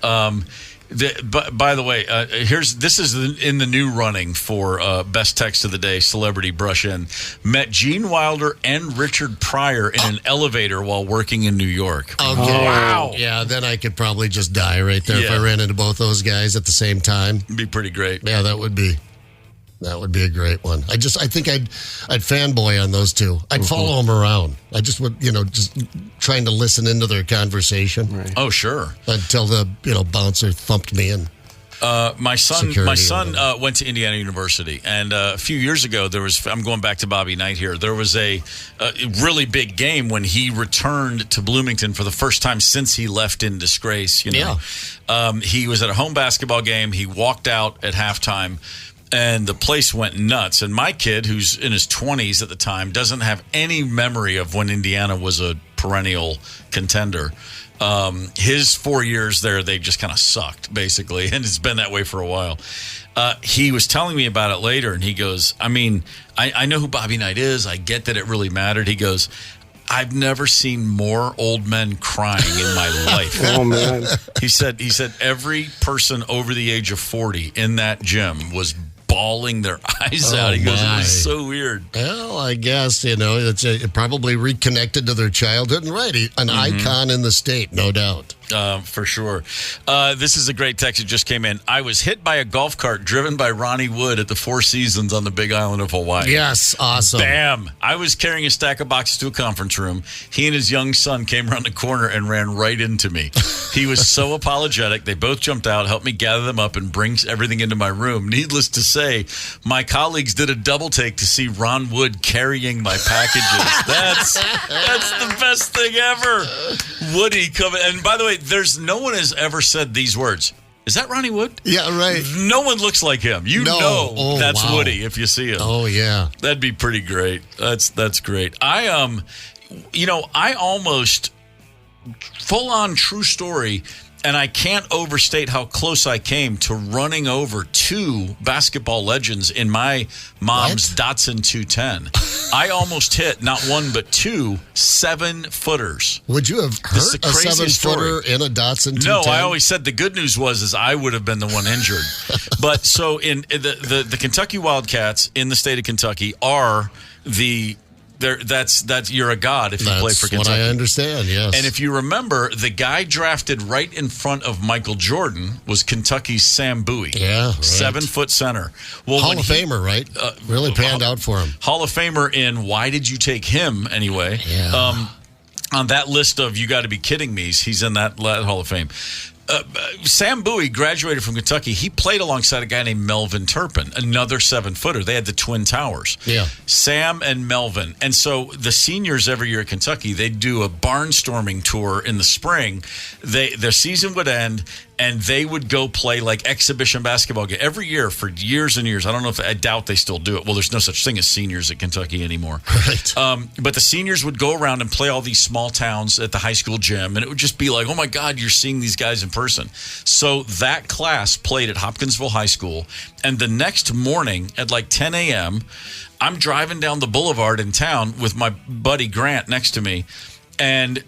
By the way, this is in the new running for best text of the day, celebrity brush in. Met Gene Wilder and Richard Pryor in an elevator while working in New York. Okay. Wow. Yeah, then I could probably just die right there if I ran into both those guys at the same time. It'd be pretty great. Yeah, that would be a great one. I think I'd fanboy on those two. I'd follow them around. I just would, just trying to listen into their conversation. Right. Oh, sure. Until the, bouncer thumped me in. My son went to Indiana University, and a few years ago I'm going back to Bobby Knight here. There was a really big game when he returned to Bloomington for the first time since he left in disgrace. Yeah. He was at a home basketball game. He walked out at halftime. And the place went nuts. And my kid, who's in his 20s at the time, doesn't have any memory of when Indiana was a perennial contender. His 4 years there, they just kind of sucked, basically. And it's been that way for a while. He was telling me about it later, and he goes, I mean, I know who Bobby Knight is. I get that it really mattered. He goes, I've never seen more old men crying in my life. Oh, man. He said every person over the age of 40 in that gym was bawling their eyes out. He goes, it was so weird. Well, I guess, it probably reconnected to their childhood. And an icon in the state, no doubt. For sure. This is a great text that just came in. I was hit by a golf cart driven by Ronnie Wood at the Four Seasons on the Big Island of Hawaii. Yes, awesome. Bam. I was carrying a stack of boxes to a conference room. He and his young son came around the corner and ran right into me. He was so apologetic. They both jumped out, helped me gather them up, and bring everything into my room. Needless to say, my colleagues did a double take to see Ron Wood carrying my packages. That's the best thing ever. Woody coming. And by the way, no one has ever said these words. Is that Ronnie Wood? Yeah, right. No one looks like him. That's wow. Woody if you see him. Oh, yeah. That'd be pretty great. That's great. I almost full on true story, and I can't overstate how close I came to running over two basketball legends in my mom's Datsun 210. I almost hit not one but two 7-footers. Would you have hurt a 7-footer in a Datsun 210? No, I always said the good news was I would have been the one injured. But so in the Kentucky Wildcats in the state of Kentucky are that's you're a god if you play for Kentucky. That's what I understand, yes. And if you remember, the guy drafted right in front of Michael Jordan was Kentucky's Sam Bowie. Yeah, right. 7-foot center. Well, Hall of Famer, right? Really panned out for him. Hall of Famer in Why Did You Take Him, anyway? Yeah. On that list of You Got to Be Kidding Me, he's in that Hall of Fame. Sam Bowie graduated from Kentucky. He played alongside a guy named Melvin Turpin, another 7-footer. They had the Twin Towers. Yeah. Sam and Melvin. And so the seniors every year at Kentucky, they do a barnstorming tour in the spring. Their season would end, and they would go play like exhibition basketball game every year for years and years. I doubt they still do it. Well, there's no such thing as seniors at Kentucky anymore. Right. But the seniors would go around and play all these small towns at the high school gym, and it would just be like, oh my God, you're seeing these guys in person. So that class played at Hopkinsville High School, and the next morning at like 10 a.m., I'm driving down the boulevard in town with my buddy Grant next to me, and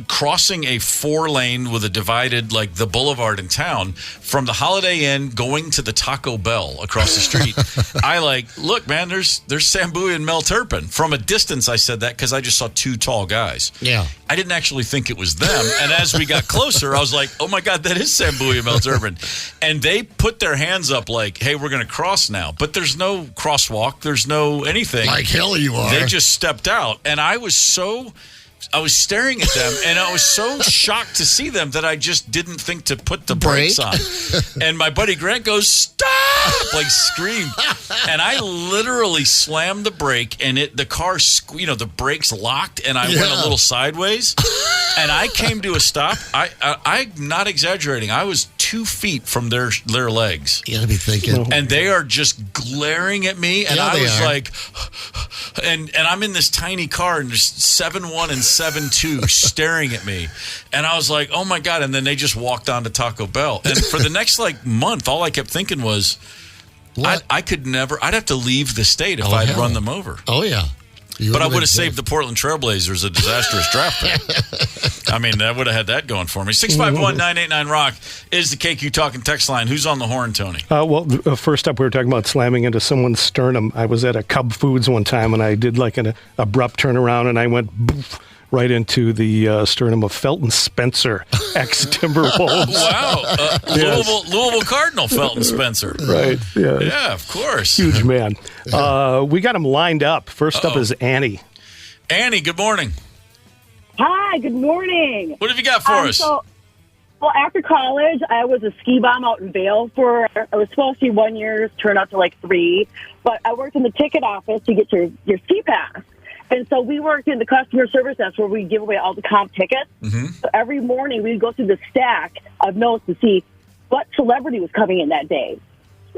crossing a 4-lane with a divided, like the boulevard in town, from the Holiday Inn going to the Taco Bell across the street. I look, man, there's Sam Bowie and Mel Turpin. From a distance, I said that because I just saw two tall guys. Yeah. I didn't actually think it was them. And as we got closer, I was like, oh my God, that is Sam Bowie and Mel Turpin. And they put their hands up like, hey, we're going to cross now. But there's no crosswalk. There's no anything. Like hell you are. They just stepped out. And I was so staring at them, and I was so shocked to see them that I just didn't think to put the brakes on. And my buddy Grant goes, "Stop!" like screamed, and I literally slammed the brake, and the car, the brakes locked, and I went a little sideways, and I came to a stop. I'm not exaggerating. I was 2 feet from their legs. You gotta be thinking, and they are just glaring at me, and I was like, and I'm in this tiny car, and there's 7'1" and 7'2" staring at me, and I was like, oh my God. And then they just walked on to Taco Bell, and for the next month, all I kept thinking was, I could never, I'd have to leave the state if I'd run them over. Oh yeah. But I would have saved the Portland Trailblazers a disastrous draft pick. I mean, that would have had that going for me. 651-989-ROCK is the KQ Talking text line. Who's on the horn, Tony? First up, we were talking about slamming into someone's sternum. I was at a Cub Foods one time, and I did like an abrupt turnaround, and I went boof, right into the sternum of Felton Spencer, ex-Timberwolves. Wow. Louisville Cardinal Felton Spencer. Right. Yeah. Yeah, of course. Huge man. We got him lined up. First up is Annie. Annie, good morning. Hi, good morning. What have you got for us? Well, after college, I was a ski bum out in Vail I was supposed to be 1 year, turned out to 3. But I worked in the ticket office to get your ski pass. And so we worked in the customer service desk where we give away all the comp tickets. Mm-hmm. So every morning we'd go through the stack of notes to see what celebrity was coming in that day.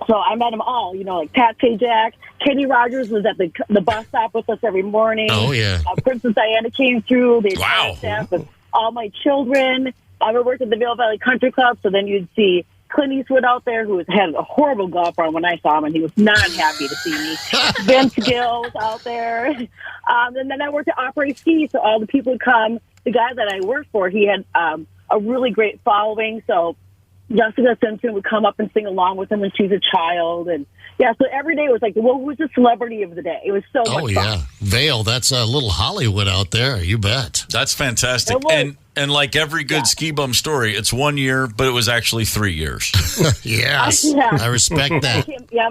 So I met them all, like Pat Sajak. Kenny Rogers was at the bus stop with us every morning. Oh, yeah. Princess Diana came through. They wow. Staff with all my children. I worked at the Vail Valley Country Club, so then you'd see Clint Eastwood out there, who had a horrible golf run when I saw him, and he was not happy to see me. Vince Gill was out there. And then I worked at Opry Ski, so all the people would come. The guy that I worked for, he had a really great following, so Jessica Simpson would come up and sing along with him when she's a child. And, yeah, so every day it was like, well, who's the celebrity of the day? It was so much fun. Oh, yeah. Vail, that's a little Hollywood out there. You bet. That's fantastic. And like every good ski bum story, it's 1 year, but it was actually 3 years. Yes. I respect that. Yeah,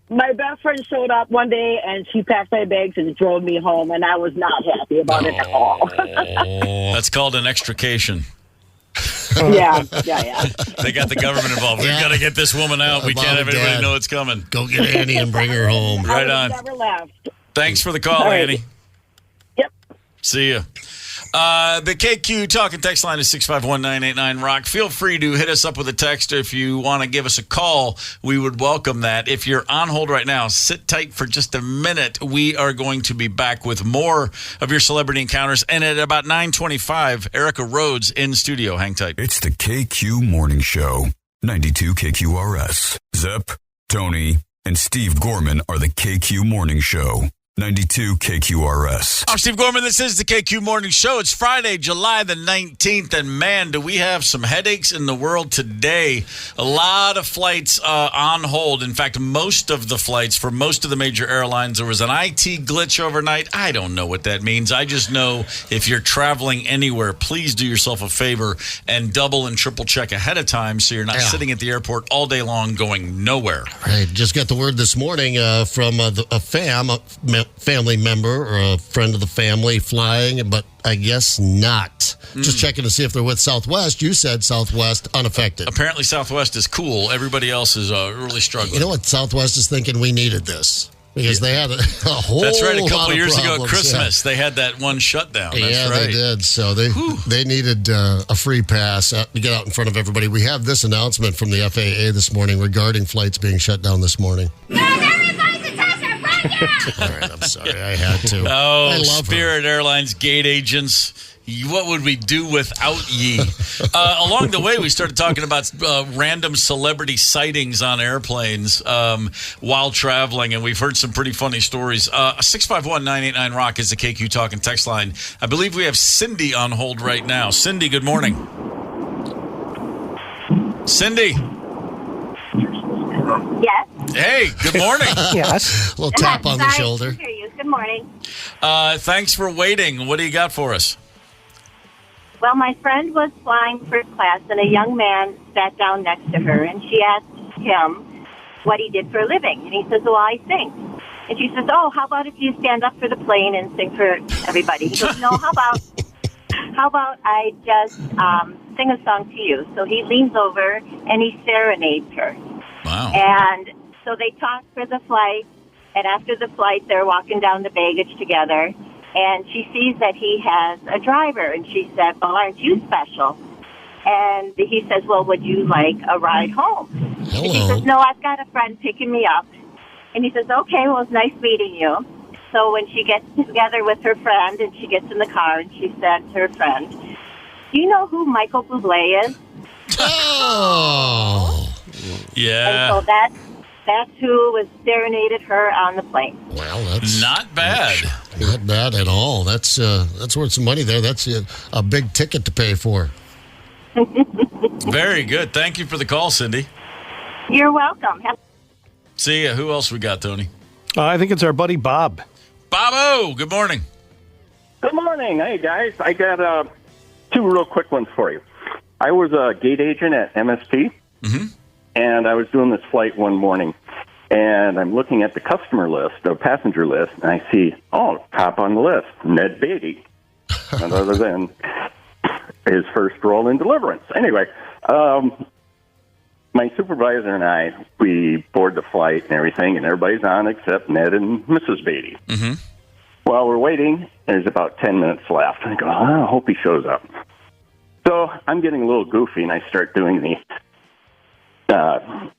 my best friend showed up one day, and she packed my bags and drove me home, and I was not happy about it at all. That's called an extrication. Yeah. They got the government involved. We've got to get this woman out. We can't have anybody know it's coming. Go get Annie and bring her home. Right on. Never left. Thanks for the call, right. Annie. Yep. See ya. The KQ Talking text line is 651-989-ROCK. Feel free to hit us up with a text if you want to give us a call. We would welcome that. If you're on hold right now, sit tight for just a minute. We are going to be back with more of your celebrity encounters. And at about 9:25, Erica Rhodes in studio. Hang tight. It's the KQ Morning Show, 92 KQRS. Zep, Tony, and Steve Gorman are the KQ Morning Show. 92 KQRS. I'm Steve Gorman. This is the KQ Morning Show. It's Friday, July the 19th, and man, do we have some headaches in the world today. A lot of flights on hold. In fact, most of the flights for most of the major airlines, there was an IT glitch overnight. I don't know what that means. I just know if you're traveling anywhere, please do yourself a favor and double and triple check ahead of time so you're not sitting at the airport all day long going nowhere. Right. Just got the word this morning from a family member or a friend of the family flying, but I guess not. Just checking to see if they're with Southwest. You said Southwest unaffected. Apparently Southwest is cool. Everybody else is really struggling. You know what? Southwest is thinking we needed this. Because they had a whole That's right. A couple lot of years ago at problems, Christmas, they had that one shutdown. That's right. They did. So they needed a free pass to get out in front of everybody. We have this announcement from the FAA this morning regarding flights being shut down this morning. All right, I'm sorry. I had to. Oh, I love Spirit Airlines gate agents. What would we do without ye? Along the way, we started talking about random celebrity sightings on airplanes while traveling, and we've heard some pretty funny stories. 651-989-ROCK is the KQ Talking text line. I believe we have Cindy on hold right now. Cindy, good morning. Cindy. Yes. Hey, good morning. Yes. A little tap on the shoulder. I hear you. Good morning. Thanks for waiting. What do you got for us? Well, my friend was flying first class, and a young man sat down next to her, and she asked him what he did for a living. And he says, well, I sing. And she says, oh, how about if you stand up for the plane and sing for everybody? He goes, no, how about how about I just sing a song to you? So he leans over and he serenades her. Wow. And so they talk for the flight, and after the flight, they're walking down the baggage together, and she sees that he has a driver, and she said, well, aren't you special? And he says, well, would you like a ride home? Hello. And she says, no, I've got a friend picking me up. And he says, okay, well, it's nice meeting you. So when she gets together with her friend and she gets in the car and she said to her friend, do you know who Michael Bublé is? Oh. Yeah. And so that's who was serenaded her on the plane. Well, that's not bad. Not bad at all. That's worth some money there. That's a big ticket to pay for. Very good. Thank you for the call, Cindy. You're welcome. See ya. Who else we got, Tony? I think it's our buddy Bob. Bobo, good morning. Good morning. Hey, guys. I got two real quick ones for you. I was a gate agent at MSP, and I was doing this flight one morning, and I'm looking at the customer list, the passenger list, and I see, top on the list, Ned Beatty, none other than his first role in Deliverance. Anyway, my supervisor and I, we board the flight and everything, and everybody's on except Ned and Mrs. Beatty. Mm-hmm. While we're waiting, there's about 10 minutes left. I go, I hope he shows up. So I'm getting a little goofy, and I start doing the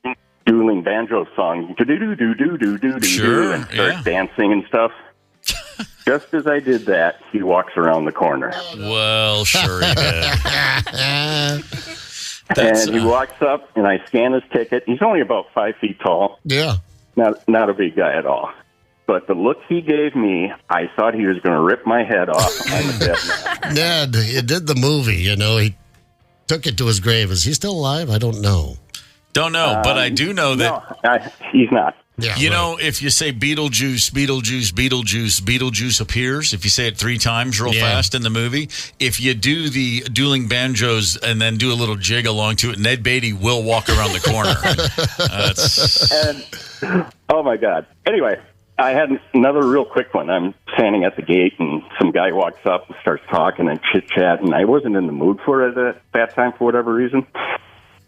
dueling banjo song, do-do-do-do-do-do-do, Sure, and start dancing and stuff. Just as I did that, he walks around the corner. Well, sure he did. And he walks up, and I scan his ticket. He's only about 5 feet tall. Yeah. Not a big guy at all. But the look he gave me, I thought he was going to rip my head off. I'm a dead man. Ned, he did the movie, He took it to his grave. Is he still alive? I don't know. Don't know, but I do know that. No, he's not. Yeah, you know, if you say Beetlejuice, Beetlejuice, Beetlejuice, Beetlejuice appears, if you say it 3 times real fast in the movie, if you do the dueling banjos and then do a little jig along to it, Ned Beatty will walk around the corner. And, oh, my God. Anyway, I had another real quick one. I'm standing at the gate, and some guy walks up and starts talking and chit-chatting. I wasn't in the mood for it at that time for whatever reason.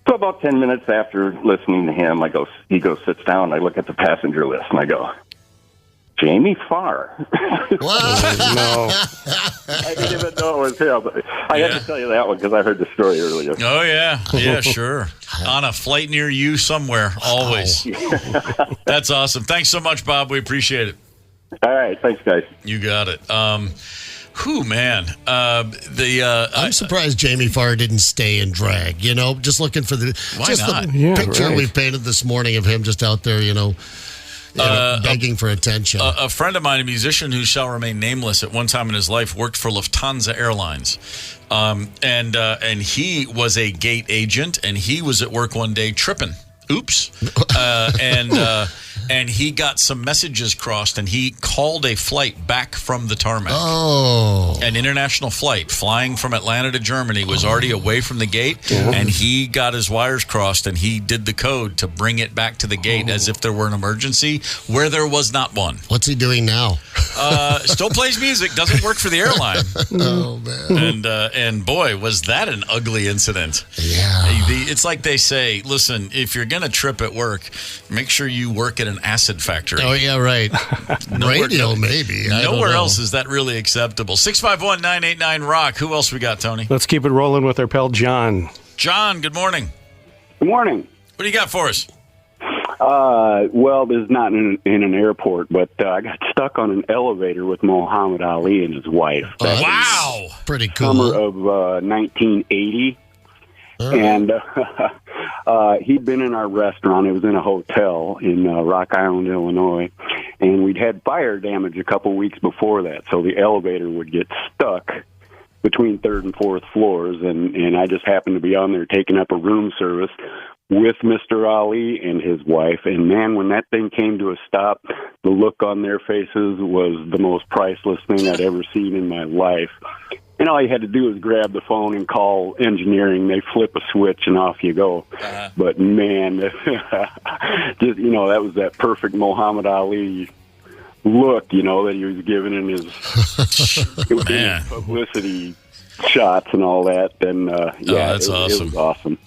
So about 10 minutes after listening to him, he goes, sits down, I look at the passenger list, and I go, Jamie Farr. No. I didn't even know it was him. But I had to tell you that one because I heard the story earlier. Oh, yeah. Yeah, sure. On a flight near you somewhere, always. That's awesome. Thanks so much, Bob. We appreciate it. All right. Thanks, guys. You got it. Man. I'm surprised Jamie Farr didn't stay in drag, just looking for the picture we painted this morning of him just out there, begging for attention. A friend of mine, a musician who shall remain nameless, at one time in his life worked for Lufthansa Airlines. And he was a gate agent, and he was at work one day tripping. Oops. And he got some messages crossed, and he called a flight back from the tarmac. Oh. An international flight flying from Atlanta to Germany was already away from the gate, and he got his wires crossed, and he did the code to bring it back to the gate as if there were an emergency where there was not one. What's he doing now? Still plays music, doesn't work for the airline. Oh, man. And boy, was that an ugly incident. Yeah. It's like they say, listen, if you're going to trip at work, make sure you work at an acid factory. Oh, yeah, right. Radio, maybe. Nowhere else is that really acceptable. 651-989-ROCK. Who else we got, Tony? Let's keep it rolling with our pal John. John, good morning. Good morning. What do you got for us? Well, this is not in an airport, but I got stuck on an elevator with Muhammad Ali and his wife. Wow. Pretty cool. Summer of 1980. And he'd been in our restaurant. It was in a hotel in Rock Island, Illinois. And we'd had fire damage a couple weeks before that. So the elevator would get stuck between 3rd and 4th floors. And I just happened to be on there taking up a room service with Mr. Ali and his wife. And, man, when that thing came to a stop, the look on their faces was the most priceless thing I'd ever seen in my life. And all you had to do was grab the phone and call engineering. They flip a switch and off you go. But, man, just, that was that perfect Muhammad Ali look, that he was giving in his, in his publicity shots and all that. And that's awesome. It was awesome.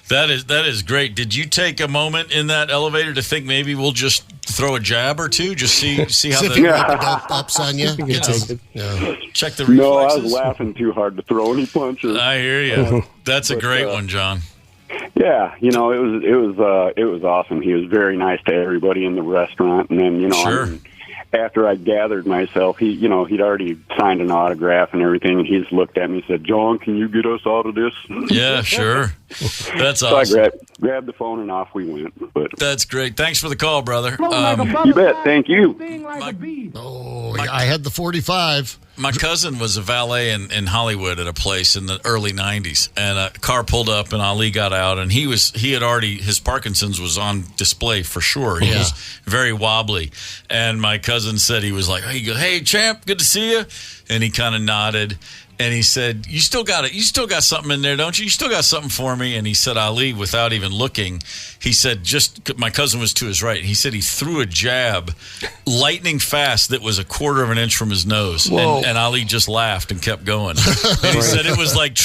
That is great. Did you take a moment in that elevator to think maybe we'll just throw a jab or two, just see how the ups on you? Check the reflexes. No, I was laughing too hard to throw any punches. I hear you. That's a great one, John. Yeah, it was awesome. He was very nice to everybody in the restaurant, and then sure. After I gathered myself, he'd already signed an autograph and everything, and he just looked at me and said, "John, can you get us out of this?" Yeah, sure. That's awesome. So I grabbed the phone and off we went. But that's great. Thanks for the call, brother. You bet. Thank you. I had the 45. My cousin was a valet in Hollywood at a place in the early 90s, and a car pulled up and Ali got out, and his Parkinson's was on display for sure. He was very wobbly, and my cousin said, he was like, "Hey champ, good to see you," and he kind of nodded. And he said, "You still got it. You still got something in there, don't you? You still got something for me?" And he said, Ali, without even looking, he said, my cousin was to his right. He said he threw a jab lightning fast that was a quarter of an inch from his nose. And Ali just laughed and kept going. And he said it was like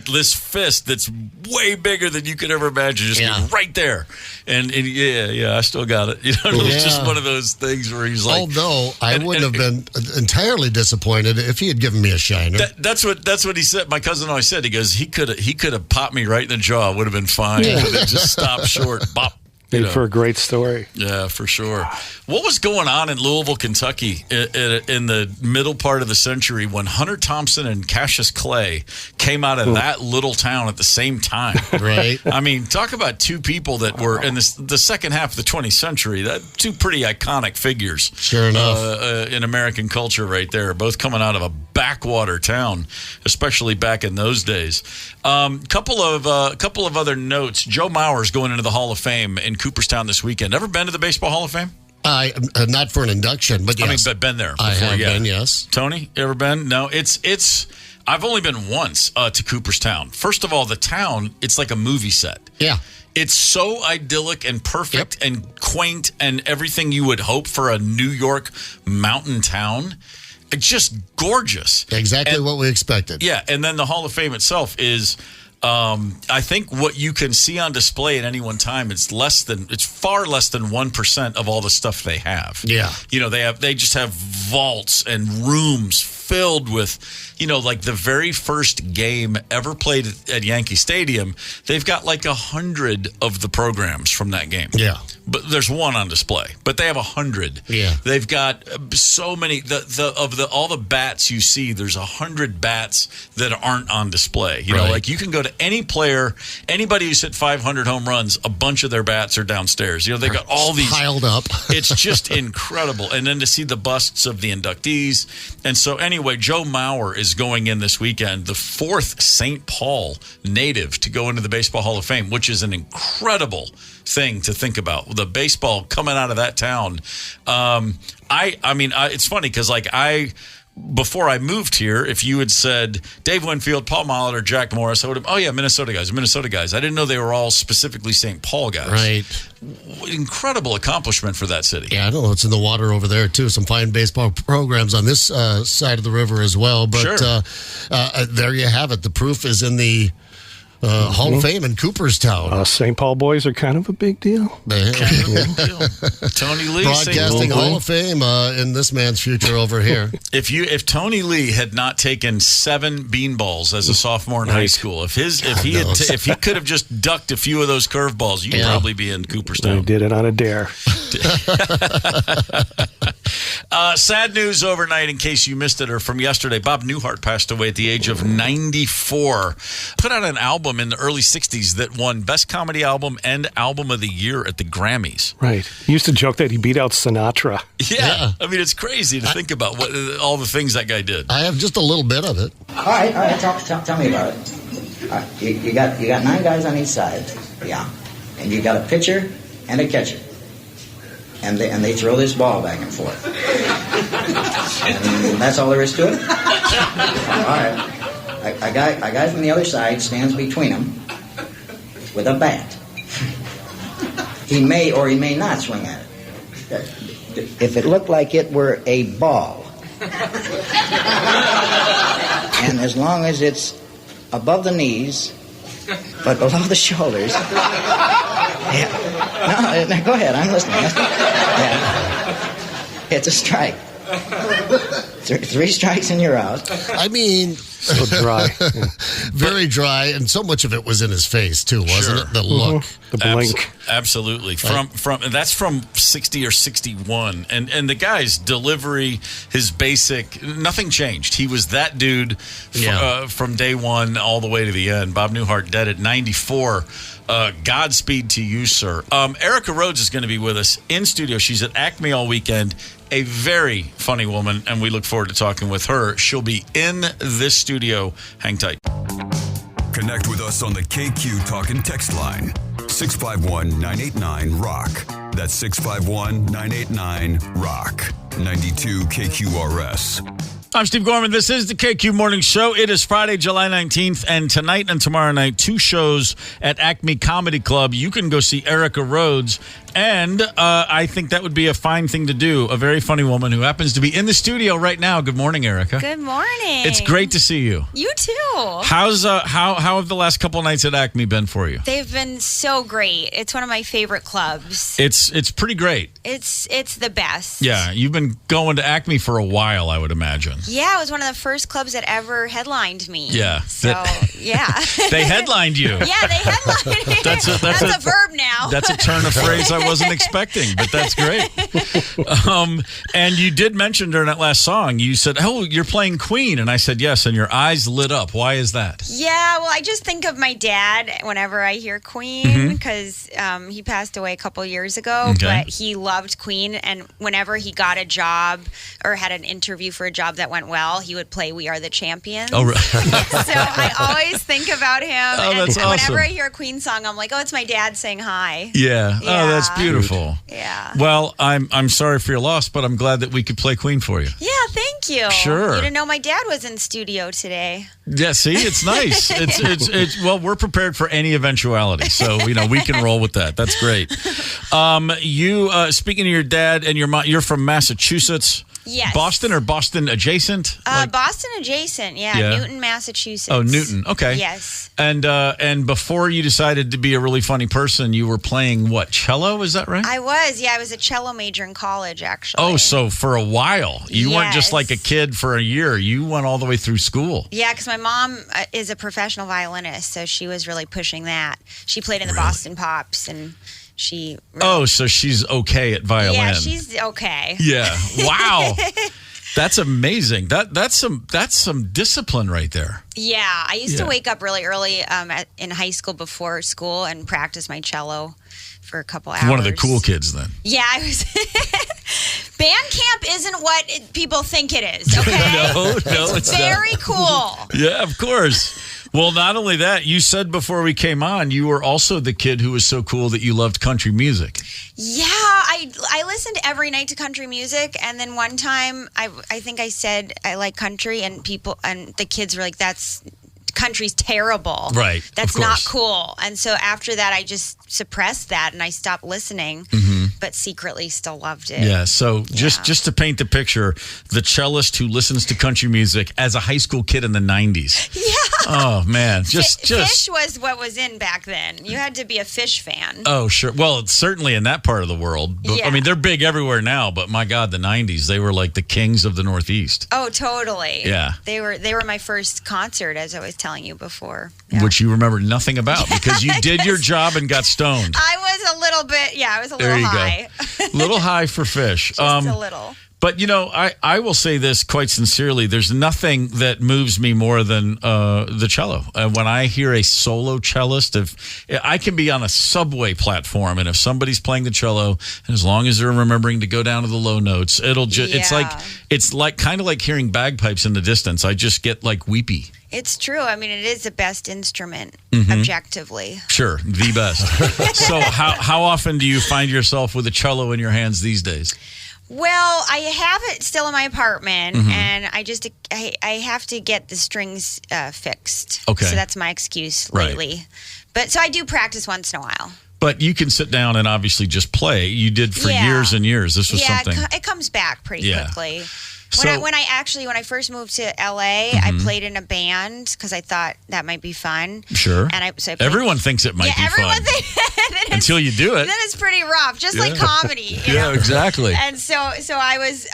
this fist that's way bigger than you could ever imagine, just right there. And I still got it. It was just one of those things where he's like. Although I wouldn't have been entirely disappointed if he had given me a shiner. That's what he said. My cousin always said, he goes, he could have popped me right in the jaw. Would have been fine. Yeah. But it just stopped short. Bop. For a great story. Yeah, for sure. What was going on in Louisville, Kentucky in the middle part of the century when Hunter Thompson and Cassius Clay came out of that little town at the same time? Right. I mean, talk about two people that were in the second half of the 20th century, two pretty iconic figures. Sure enough. In American culture right there, both coming out of a backwater town, especially back in those days. Couple of other notes. Joe Mauer's going into the Hall of Fame in Cooperstown this weekend. Ever been to the Baseball Hall of Fame? Not for an induction, but yes. But been there before. I have been, yes. Tony, ever been? No, it's. I've only been once to Cooperstown. First of all, the town, it's like a movie set. Yeah. It's so idyllic and perfect and quaint and everything you would hope for a New York mountain town. It's just gorgeous. Exactly what we expected. Yeah, and then the Hall of Fame itself is, I think what you can see on display at any one time, it's far less than 1% of all the stuff they have. Yeah. They just have vaults and rooms filled with, like the very first game ever played at Yankee Stadium, they've got like 100 of the programs from that game. Yeah. But there's one on display. But they have 100. Yeah. They've got so many all the bats you see, there's 100 bats that aren't on display. Like you can go to any player, anybody who's hit 500 home runs, a bunch of their bats are downstairs. They've got all these piled up. It's just incredible. And then to see the busts of the inductees. And so anyway, Joe Mauer is going in this weekend, the fourth St. Paul native to go into the Baseball Hall of Fame, which is an incredible thing to think about. The baseball coming out of that town. It's funny because before I moved here, if you had said Dave Winfield, Paul Mollett, or Jack Morris, I would have, Minnesota guys. I didn't know they were all specifically St. Paul guys. Right. Incredible accomplishment for that city. Yeah, I don't know. It's in the water over there, too. Some fine baseball programs on this side of the river as well. But sure. There you have it. The proof is in the Hall of Fame in Cooperstown. St. Paul boys are kind of a big deal. Kind of a big deal. Tony Lee, Broadcasting Hall of Fame in this man's future over here. If Tony Lee had not taken 7 beanballs as a sophomore in high school, if he could have just ducked a few of those curveballs, you'd probably be in Cooperstown. He did it on a dare. Sad news overnight, in case you missed it, or from yesterday. Bob Newhart passed away at the age of 94. Put out an album in the early 60s that won Best Comedy Album and Album of the Year at the Grammys. Right. He used to joke that he beat out Sinatra. Yeah. I mean, it's crazy to think about all the things that guy did. I have just a little bit of it. All right. Tell me about it. You got 9 guys on each side. Yeah. And you got a pitcher and a catcher. And they throw this ball back and forth. And that's all there is to it? All right. A guy from the other side stands between them with a bat. He may or he may not swing at it. If it looked like it were a ball, and as long as it's above the knees, but below the shoulders. Yeah. No, go ahead. I'm listening. Yeah. It's a strike. Three strikes and you're out. I mean, so dry. Very dry, and so much of it was in his face too, wasn't it? The look, the blink. Absolutely. From that's from 60 or 61, and the guy's delivery, his basic, nothing changed. He was that dude from day one all the way to the end. Bob Newhart dead at 94. Godspeed to you, sir. Erica Rhodes is going to be with us in studio. She's at Acme all weekend. A very funny woman, and we look forward to talking with her. She'll be in this studio. Hang tight. Connect with us on the KQ Talk and Text line. 651-989-ROCK. That's 651-989-ROCK. 92 KQRS. I'm Steve Gorman. This is the KQ Morning Show. It is Friday, July 19th, and tonight and tomorrow night, 2 shows at Acme Comedy Club. You can go see Erica Rhodes, and I think that would be a fine thing to do. A very funny woman who happens to be in the studio right now. Good morning, Erica. Good morning. It's great to see you. You too. How's how have the last couple nights at Acme been for you? They've been so great. It's one of my favorite clubs. It's pretty great. It's the best. Yeah, you've been going to Acme for a while, I would imagine. Yeah, it was one of the first clubs that ever headlined me. Yeah. So, yeah. They headlined you. Yeah, they headlined me. That's a verb now. That's a turn of phrase I wasn't expecting, but that's great. And you did mention during that last song, you said, "Oh, you're playing Queen," and I said yes, and your eyes lit up. Why is that? Yeah, well, I just think of my dad whenever I hear Queen because he passed away a couple years ago, but he loved Queen, and whenever he got a job or had an interview for a job that went well, he would play "We Are the Champions." Oh, right. So I always think about him, and that's awesome. whenever I hear a Queen song, I'm like, "Oh, it's my dad saying hi." Yeah. Oh, that's beautiful. Yeah. Well, I'm sorry for your loss, but I'm glad that we could play Queen for you. Yeah, thank you. Sure. You didn't know my dad was in studio today. Yeah, see, it's nice. It's well, we're prepared for any eventuality, so we can roll with that. That's great. You speaking of your dad and your mom, you're from Massachusetts. Yes. Boston or Boston adjacent? Boston adjacent, yeah. Newton, Massachusetts. Oh, Newton. Okay. Yes. And before you decided to be a really funny person, you were playing what? Cello? Is that right? I was. Yeah, I was a cello major in college, actually. Oh, so for a while. You weren't just like a kid for a year. You went all the way through school. Yeah, because my mom is a professional violinist, so she was really pushing that. She played in the Boston Pops, and she... Oh, so she's okay at violin. Yeah, she's okay. Yeah. Wow. That's amazing. That's some discipline right there. Yeah, I used to wake up really early in high school before school and practice my cello for a couple hours. One of the cool kids then. Yeah, I was... Band camp isn't what people think it is, okay? No, it's very not. cool. Yeah, of course. Well, not only that, you said before we came on, you were also the kid who was so cool that you loved country music. Yeah, I listened every night to country music, and then one time I think I said I like country, and the kids were like, "That's country's terrible. Right. That's not cool." And so after that, I just suppressed that and I stopped listening, but secretly still loved it. Yeah. So just to paint the picture, the cellist who listens to country music as a high school kid in the 90s. Yeah. Oh man, Fish was what was in back then. You had to be a Fish fan. Oh sure. Well, it's certainly in that part of the world. But, I mean, they're big everywhere now. But my God, the 90s, they were like the kings of the Northeast. Oh, totally. Yeah. They were my first concert, as I was telling you before. Yeah. Which you remember nothing about because you did your job and got stoned. I was a little bit. Yeah, I was a little high. Go. Little high for Fish. Just a little. But, I will say this quite sincerely. There's nothing that moves me more than the cello. When I hear a solo cellist, if I can be on a subway platform, and if somebody's playing the cello, and as long as they're remembering to go down to the low notes, it's like kind of like hearing bagpipes in the distance. I just get like weepy. It's true. I mean, it is the best instrument, objectively. Sure, the best. So how often do you find yourself with a cello in your hands these days? Well, I have it still in my apartment, and I have to get the strings fixed. Okay. So that's my excuse lately. Right. But so I do practice once in a while. But you can sit down and obviously just play. You did for years and years. This was something. Yeah, it comes back pretty quickly. When I first moved to LA, I played in a band because I thought that might be fun. Sure. And I played, everyone thinks it might be fun. Until you do it. Then it's pretty rough, just like comedy. You know? Exactly. And so I was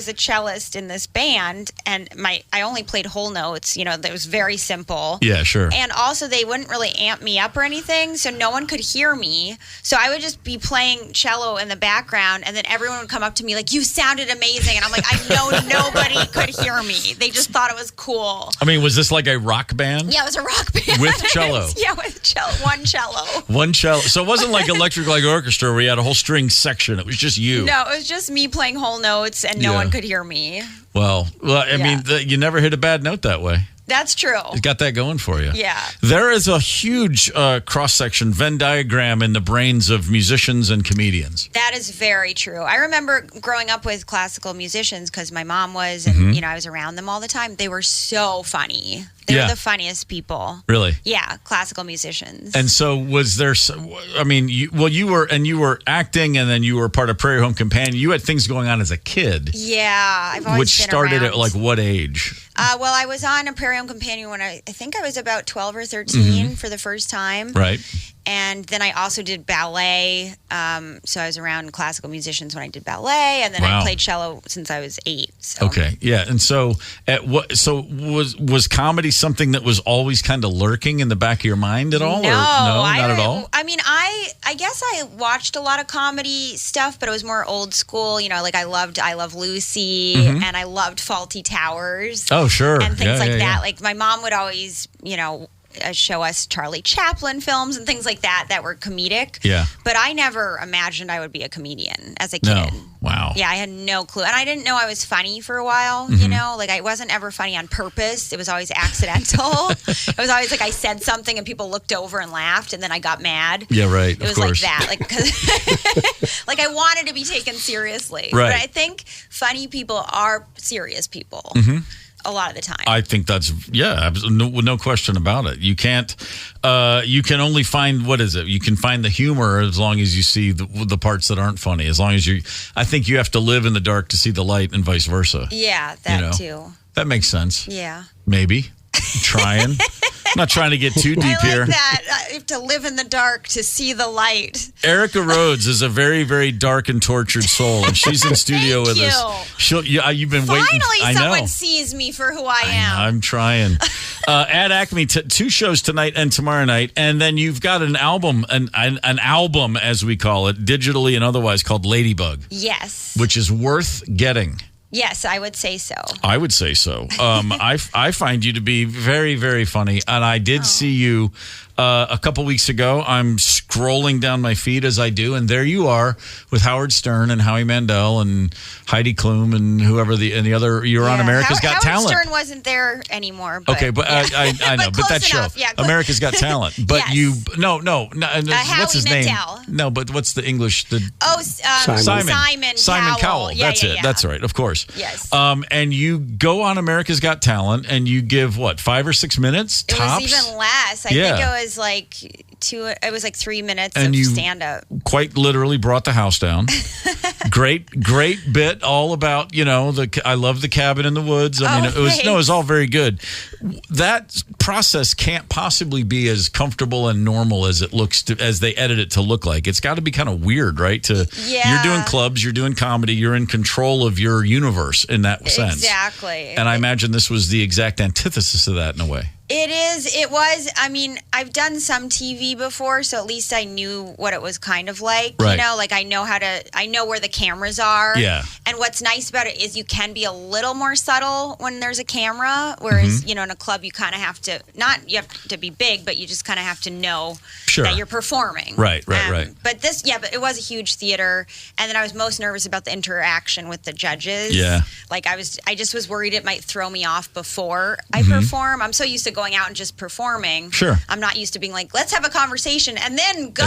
a cellist in this band, and I only played whole notes. That was very simple. Yeah, sure. And also they wouldn't really amp me up or anything, so no one could hear me. So I would just be playing cello in the background, and then everyone would come up to me like, "You sounded amazing," and I'm like, "I know nobody could hear me. They just thought it was cool." I mean, was this like a rock band? Yeah, it was a rock band with cello. Yeah, with cello. One cello. One cello. So it wasn't like Electric Light Orchestra where you had a whole string section. It was just you. No, it was just me playing whole notes, and no one could hear me. Well, I mean, you never hit a bad note that way. That's true. It's got that going for you. Yeah. There is a huge cross-section, Venn diagram in the brains of musicians and comedians. That is very true. I remember growing up with classical musicians because my mom was, and I was around them all the time. They were so funny. They were the funniest people. Really? Yeah, classical musicians. And so was there, I mean, you were acting, and then you were part of Prairie Home Companion. You had things going on as a kid. Yeah, I've always Which been started around. at like what age? Well, I was on a Prairie Home Companion when I think I was about 12 or 13 for the first time. Right. And then I also did ballet. So I was around classical musicians when I did ballet, and then I played cello since I was 8. So. Okay, yeah. And so was comedy something that was always kind of lurking in the back of your mind at all? No, not at all? I mean, I guess I watched a lot of comedy stuff, but it was more old school. Like I Love Lucy, and I loved Faulty Towers. Oh, sure. And things like that. Yeah. Like my mom would always, show us Charlie Chaplin films and things like that were comedic. Yeah. But I never imagined I would be a comedian as a kid. No. Wow. Yeah, I had no clue. And I didn't know I was funny for a while, Like I wasn't ever funny on purpose. It was always accidental. It was always like I said something and people looked over and laughed and then I got mad. Yeah, right. It was like that. Like, 'cause like I wanted to be taken seriously. Right. But I think funny people are serious people. A lot of the time. I think that's, no question about it. You can't, you can only find, what is it? You can find the humor as long as you see the parts that aren't funny. As long as I think you have to live in the dark to see the light and vice versa. Yeah, that too. That makes sense. Yeah. Maybe. Trying. Not trying to get too deep here. I like that. You have to live in the dark to see the light. Erica Rhodes is a very, very dark and tortured soul, and she's in studio with us. You've been waiting. Finally, someone sees me for who I am. I'm trying. At Acme, 2 shows tonight and tomorrow night, and then you've got an album, an album as we call it, digitally and otherwise, called Ladybug. Yes. Which is worth getting. Yes, I would say so. I would say so. I find you to be very, very funny, and I did see you a couple weeks ago. I'm scrolling down my feed as I do, and there you are with Howard Stern and Howie Mandel and Heidi Klum and whoever the other. You're on America's Got Talent. Howard Stern wasn't there anymore. But, okay, but I know, but that show, America's Got Talent. But yes. What's his name? No, but what's the English? Simon Cowell. That's it. That's right. Of course. Yes. And you go on America's Got Talent, and you give what, 5 or 6 minutes tops? It was even less. I think it was like 3 minutes and of you stand up. Quite literally brought the house down. Great bit all about, I love the cabin in the woods. I mean, it was all very good. That process can't possibly be as comfortable and normal as it looks as they edit it to look like. It's got to be kind of weird, right? You're doing clubs, you're doing comedy, you're in control of your universe in that sense. Exactly. And I imagine this was the exact antithesis of that in a way. It is. It was. I mean, I've done some TV before, so at least I knew what it was kind of like. Right. Like I know where the cameras are. Yeah. And what's nice about it is you can be a little more subtle when there's a camera, whereas, in a club you kind of have to, you have to be big, but you just kind of have to know that you're performing. Right. But but it was a huge theater, and then I was most nervous about the interaction with the judges. Yeah. Like I just was worried it might throw me off before I perform. I'm so used to going out and just performing. Sure. I'm not used to being like, let's have a conversation and then go.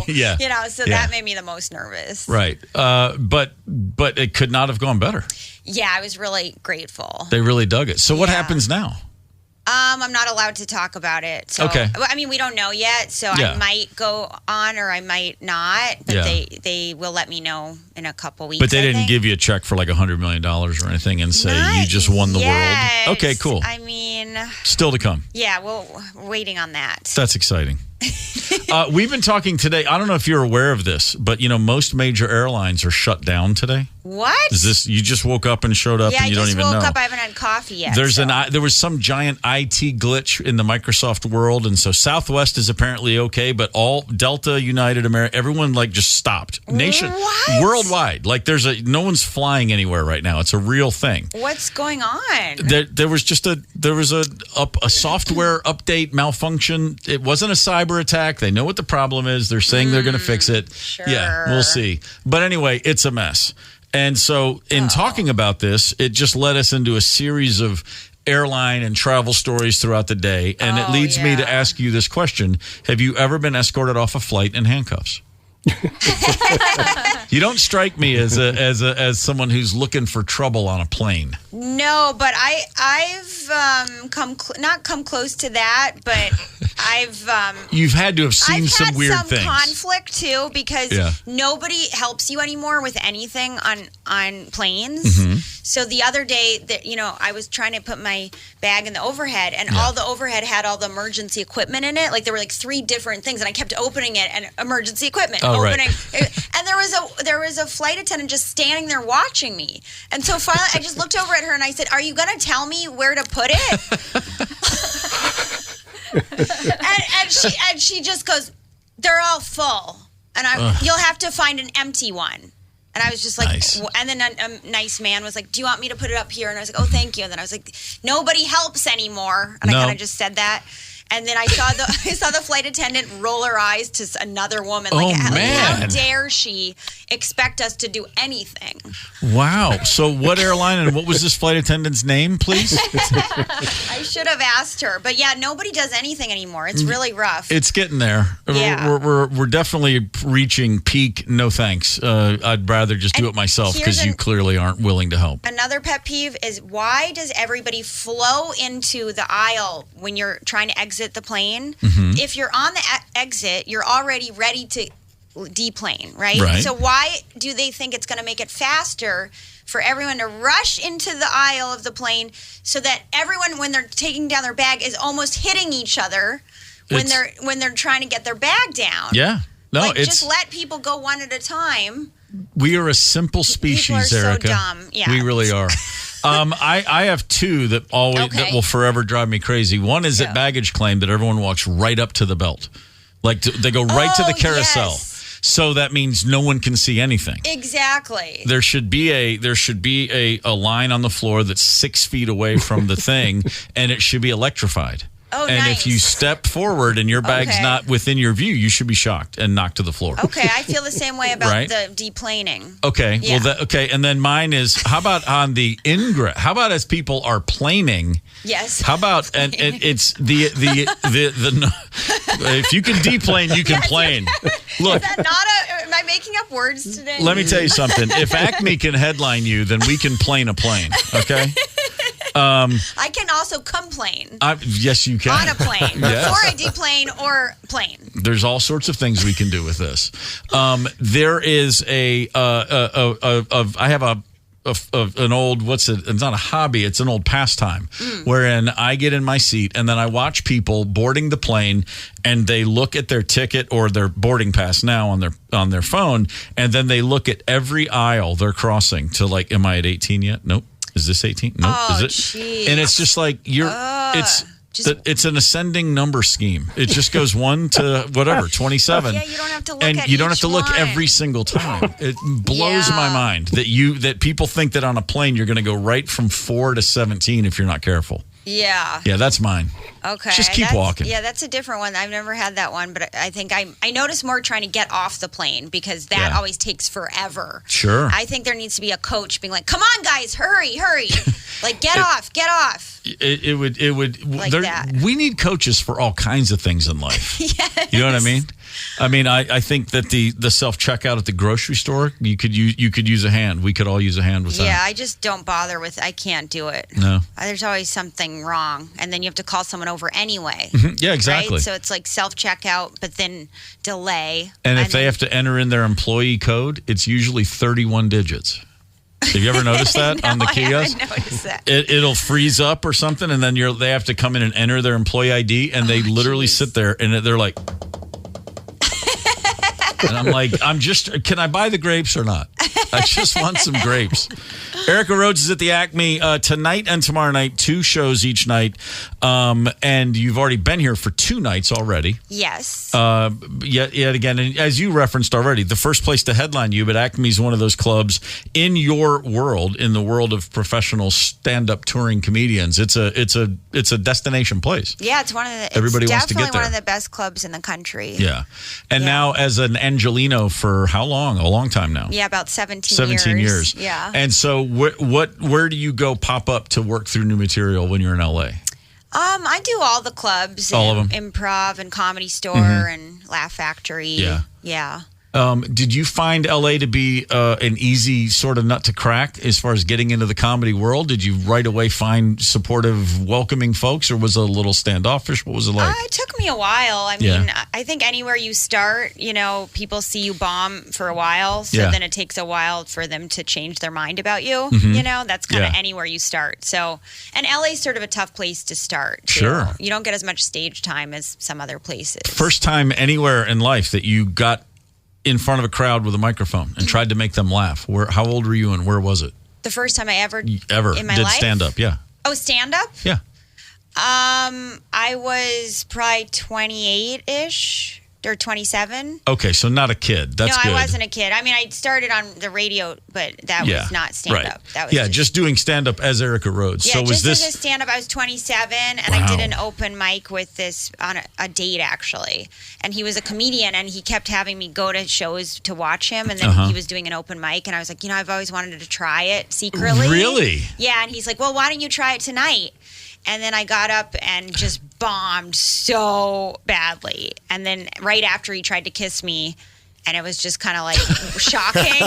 That made me the most nervous. Right. But it could not have gone better. Yeah, I was really grateful. They really dug it. So what happens now? I'm not allowed to talk about it. So, Okay. I mean, we don't know yet, so Yeah. I might go on or I might not. But Yeah. they will let me know in a couple weeks. But they I didn't think. give you a check for like $100 million or anything and say you just won the Yes. world. Okay, cool. I mean, Still to come. yeah, well, we're waiting on that. That's exciting. We've been talking today. I don't know if you're aware of this, but most major airlines are shut down today. What? Is this? You just woke up and showed up, Yeah, and you I don't just even woke know. up. I haven't had coffee yet. There was some giant IT glitch in the Microsoft world, and so Southwest is apparently okay, but all Delta, United, America, everyone just stopped. Worldwide. Like no one's flying anywhere right now. It's a real thing. What's going on? There was a software update malfunction. It wasn't a cyber attack. They know what the problem is. They're saying they're going to fix it. Sure. Yeah, we'll see. But anyway, it's a mess. And so in talking about this, it just led us into a series of airline and travel stories throughout the day. And it leads me to ask you this question. Have you ever been escorted off a flight in handcuffs? You don't strike me as someone who's looking for trouble on a plane. No, but I've not come close to that, but I've You've had to have seen I've some had weird some things. conflict too because nobody helps you anymore with anything on planes. Mm-hmm. So the other day that I was trying to put my bag in the overhead, and all the overhead had all the emergency equipment in it. Like there were 3 different things, and I kept opening it and emergency equipment opening. And there was a flight attendant just standing there watching me. And so finally, I just looked over at her and I said, "Are you going to tell me where to put it?" and she just goes, "They're all full, and you'll have to find an empty one." And I was just like, nice. And then a nice man was like, "Do you want me to put it up here?" And I was like, "Oh, thank you." And then I was like, "Nobody helps anymore." And I kind of just said that. And then I saw the flight attendant roll her eyes to another woman. Like, how dare she expect us to do anything? Wow. So what airline and what was this flight attendant's name, please? I should have asked her. But yeah, nobody does anything anymore. It's really rough. It's getting there. Yeah. We're definitely reaching peak no thanks. I'd rather just do it myself because you clearly aren't willing to help. Another pet peeve is, why does everybody flow into the aisle when you're trying to exit the plane? Mm-hmm. If you're on the exit, you're already ready to deplane, right? Right. So why do they think it's going to make it faster for everyone to rush into the aisle of the plane so that everyone, when they're taking down their bag, is almost hitting each other when they're trying to get their bag down? Yeah. No, just let people go one at a time. We are a simple species, People are Erica. so dumb. Yeah. We really are. I have 2 that that will forever drive me crazy. One is at baggage claim that everyone walks right up to the belt. Like they go right to the carousel. Yes. So that means no one can see anything. Exactly. There should be a line on the floor that's 6 feet away from the thing, and it should be electrified. Oh, and nice. if you step forward and your bag's not within your view, you should be shocked and knocked to the floor. Okay, I feel the same way about Right? the deplaning. Okay, Yeah. well, and then mine is, how about on the ingress? How about as people are planing? Yes. How about, and it's the if you can deplane, you can plane. Look, Is that not am I making up words today? let me tell you something. If Acme can headline you, then we can plane a plane, okay? I can also complain Yes, you can. on a plane Yes. before I deplane or plane. There's all sorts of things we can do with this. There is I have an old, it's not a hobby, it's an old pastime wherein I get in my seat and then I watch people boarding the plane and they look at their ticket or their boarding pass now on their phone, and then they look at every aisle they're crossing to like, am I at 18 yet? Nope. Is this 18? Nope. Oh, Is it? geez. And it's just like it's an ascending number scheme. It just goes 1 to whatever, 27. Yeah, you don't have to look and at you don't have each to look one. every single time. It blows my mind that people think that on a plane you're going to go right from 4 to 17 if you're not careful. Yeah. Yeah, that's mine. Okay. Just keep walking. Yeah, that's a different one. I've never had that one, but I think I notice more trying to get off the plane because that always takes forever. Sure. I think there needs to be a coach being like, "Come on, guys, hurry." Like, get off. It would. Like that. We need coaches for all kinds of things in life. Yes. You know what I mean? I think that the self checkout at the grocery store, you could use a hand. We could all use a hand with that. Yeah, I just don't bother with. I can't do it. No. There's always something wrong, and then you have to call someone over anyway. Yeah, exactly. Right? So it's like self checkout, but then delay. And if they have to enter in their employee code, it's usually 31 digits. Have you ever noticed that on the kiosk? I haven't noticed that. It'll freeze up or something, and then they have to come in and enter their employee ID, and they literally sit there, and they're like, and I'm like, can I buy the grapes or not? I just want some grapes. Erica Rhodes is at the Acme tonight and tomorrow night, 2 shows each night. And you've already been here for 2 nights already. Yes. Yet again, and as you referenced already, the first place to headline you, but Acme is one of those clubs in your world, in the world of professional stand-up touring comedians. It's a destination place. Yeah, it's one of the. Everybody it's wants to get definitely there. one of the best clubs in the country. Yeah, and now as an Angelino for how long? A long time now. Yeah, about 17 years. Yeah. And so, where do you go pop up to work through new material when you're in LA? I do all the clubs. All of Improv and Comedy Store and Laugh Factory. Yeah. Yeah. Did you find LA to be an easy sort of nut to crack as far as getting into the comedy world? Did you right away find supportive, welcoming folks, or was it a little standoffish? What was it like? It took me a while. I mean, I think anywhere you start, people see you bomb for a while, so then it takes a while for them to change their mind about you. That's kind of anywhere you start. So, and LA's sort of a tough place to start. Too. Sure. You don't get as much stage time as some other places. First time anywhere in life that you got in front of a crowd with a microphone and tried to make them laugh. How old were you and where was it? The first time I ever in my did life? Stand up, yeah. Oh, stand up? Yeah. I was probably 28-ish or 27. Okay, so not a kid. That's no, good. I wasn't a kid. I mean, I started on the radio, but that was not stand up. That was just doing stand up as Erica Rhodes. Yeah, so was just as a stand up. I was 27, and I did an open mic with this on a date actually, and he was a comedian, and he kept having me go to shows to watch him, and then he was doing an open mic, and I was like, I've always wanted to try it secretly. Really? Yeah, and he's like, well, why don't you try it tonight? And then I got up and just bombed so badly. And then right after he tried to kiss me, and it was just kind of like shocking,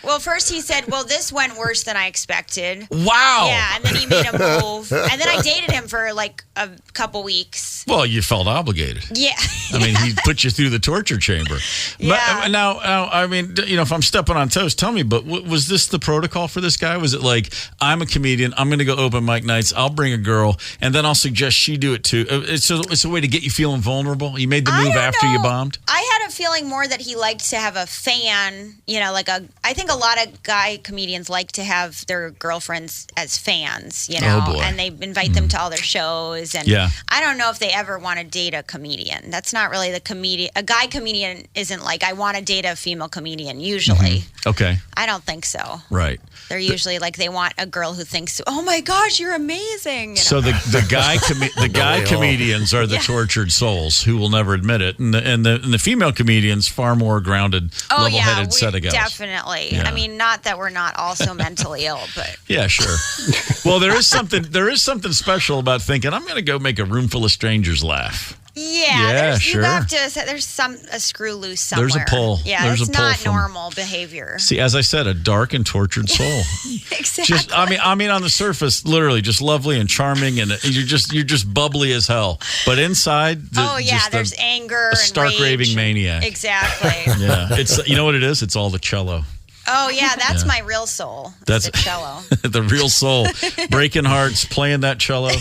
Well, first he said, well, this went worse than I expected. Wow. Yeah, and then he made a move. And then I dated him for like a couple weeks. Well, you felt obligated. Yeah. I mean, he put you through the torture chamber. Yeah. But now, I mean, if I'm stepping on toes, tell me, but was this the protocol for this guy? Was it like, I'm a comedian, I'm going to go open mic nights, I'll bring a girl, and then I'll suggest she do it too? It's a way to get you feeling vulnerable? You made the move after you bombed? I had a feeling more that he liked to have a fan, I think a lot of guy comedians like to have their girlfriends as fans, Oh, boy. and they invite them to all their shows. And I don't know if they ever want to date a comedian. That's not really the comedian. A guy comedian isn't like, I want to date a female comedian, usually. Okay. I don't think so. Right. They're usually like, they want a girl who thinks, oh my gosh, you're amazing. So the guy comedians are the tortured souls who will never admit it, and the female comedians far more grounded, level-headed set of guys. Definitely. Yeah. I mean, not that we're not also mentally ill, but yeah, sure. Well, there is something special about thinking I'm going to go make a room full of strangers laugh. Yeah, sure. You have to. There's a screw loose somewhere. There's a pull. Yeah, there's it's a pull not from normal behavior. See, as I said, a dark and tortured soul. Exactly. I mean, on the surface, literally, just lovely and charming, and you're just bubbly as hell. But inside, there's anger, a stark and rage. raving maniac. Exactly. Yeah, it's what it is. It's all the cello. Oh yeah, that's my real soul. That's the cello. The real soul, breaking hearts, playing that cello.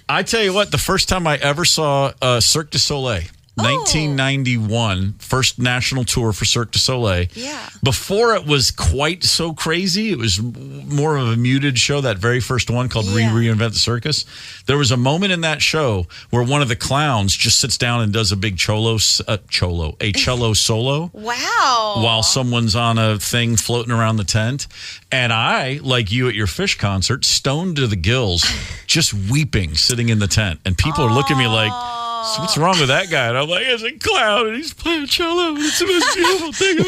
I tell you what, the first time I ever saw Cirque du Soleil, 1991, first national tour for Cirque du Soleil. Yeah. Before it was quite so crazy, it was more of a muted show, that very first one called Reinvent the Circus. There was a moment in that show where one of the clowns just sits down and does a big cello solo. Wow. While someone's on a thing floating around the tent. And I, like you at your Fish concert, stoned to the gills, just weeping, sitting in the tent. And people are looking at me like, So what's wrong with that guy? And I'm like, it's a clown, and he's playing cello. It's the most beautiful thing.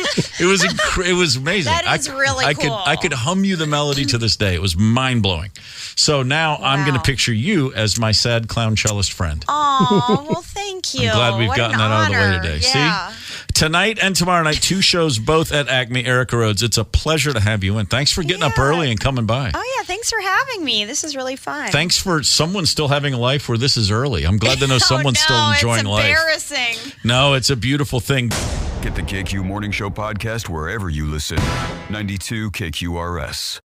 It was amazing. That is really cool. I could hum you the melody to this day. It was mind-blowing. So now I'm going to picture you as my sad clown cellist friend. Oh, well, thank you. I'm glad we've gotten that out of the way today. Yeah. See? Tonight and tomorrow night, 2 shows, both at Acme. Erica Rhodes, it's a pleasure to have you in. Thanks for getting up early and coming by. Oh, yeah. Thanks for having me. This is really fun. Thanks for someone still having a life where this is early. I'm glad to know someone's still enjoying life. It's embarrassing. No, it's a beautiful thing. Get the KQ Morning Show podcast wherever you listen. 92 KQRS.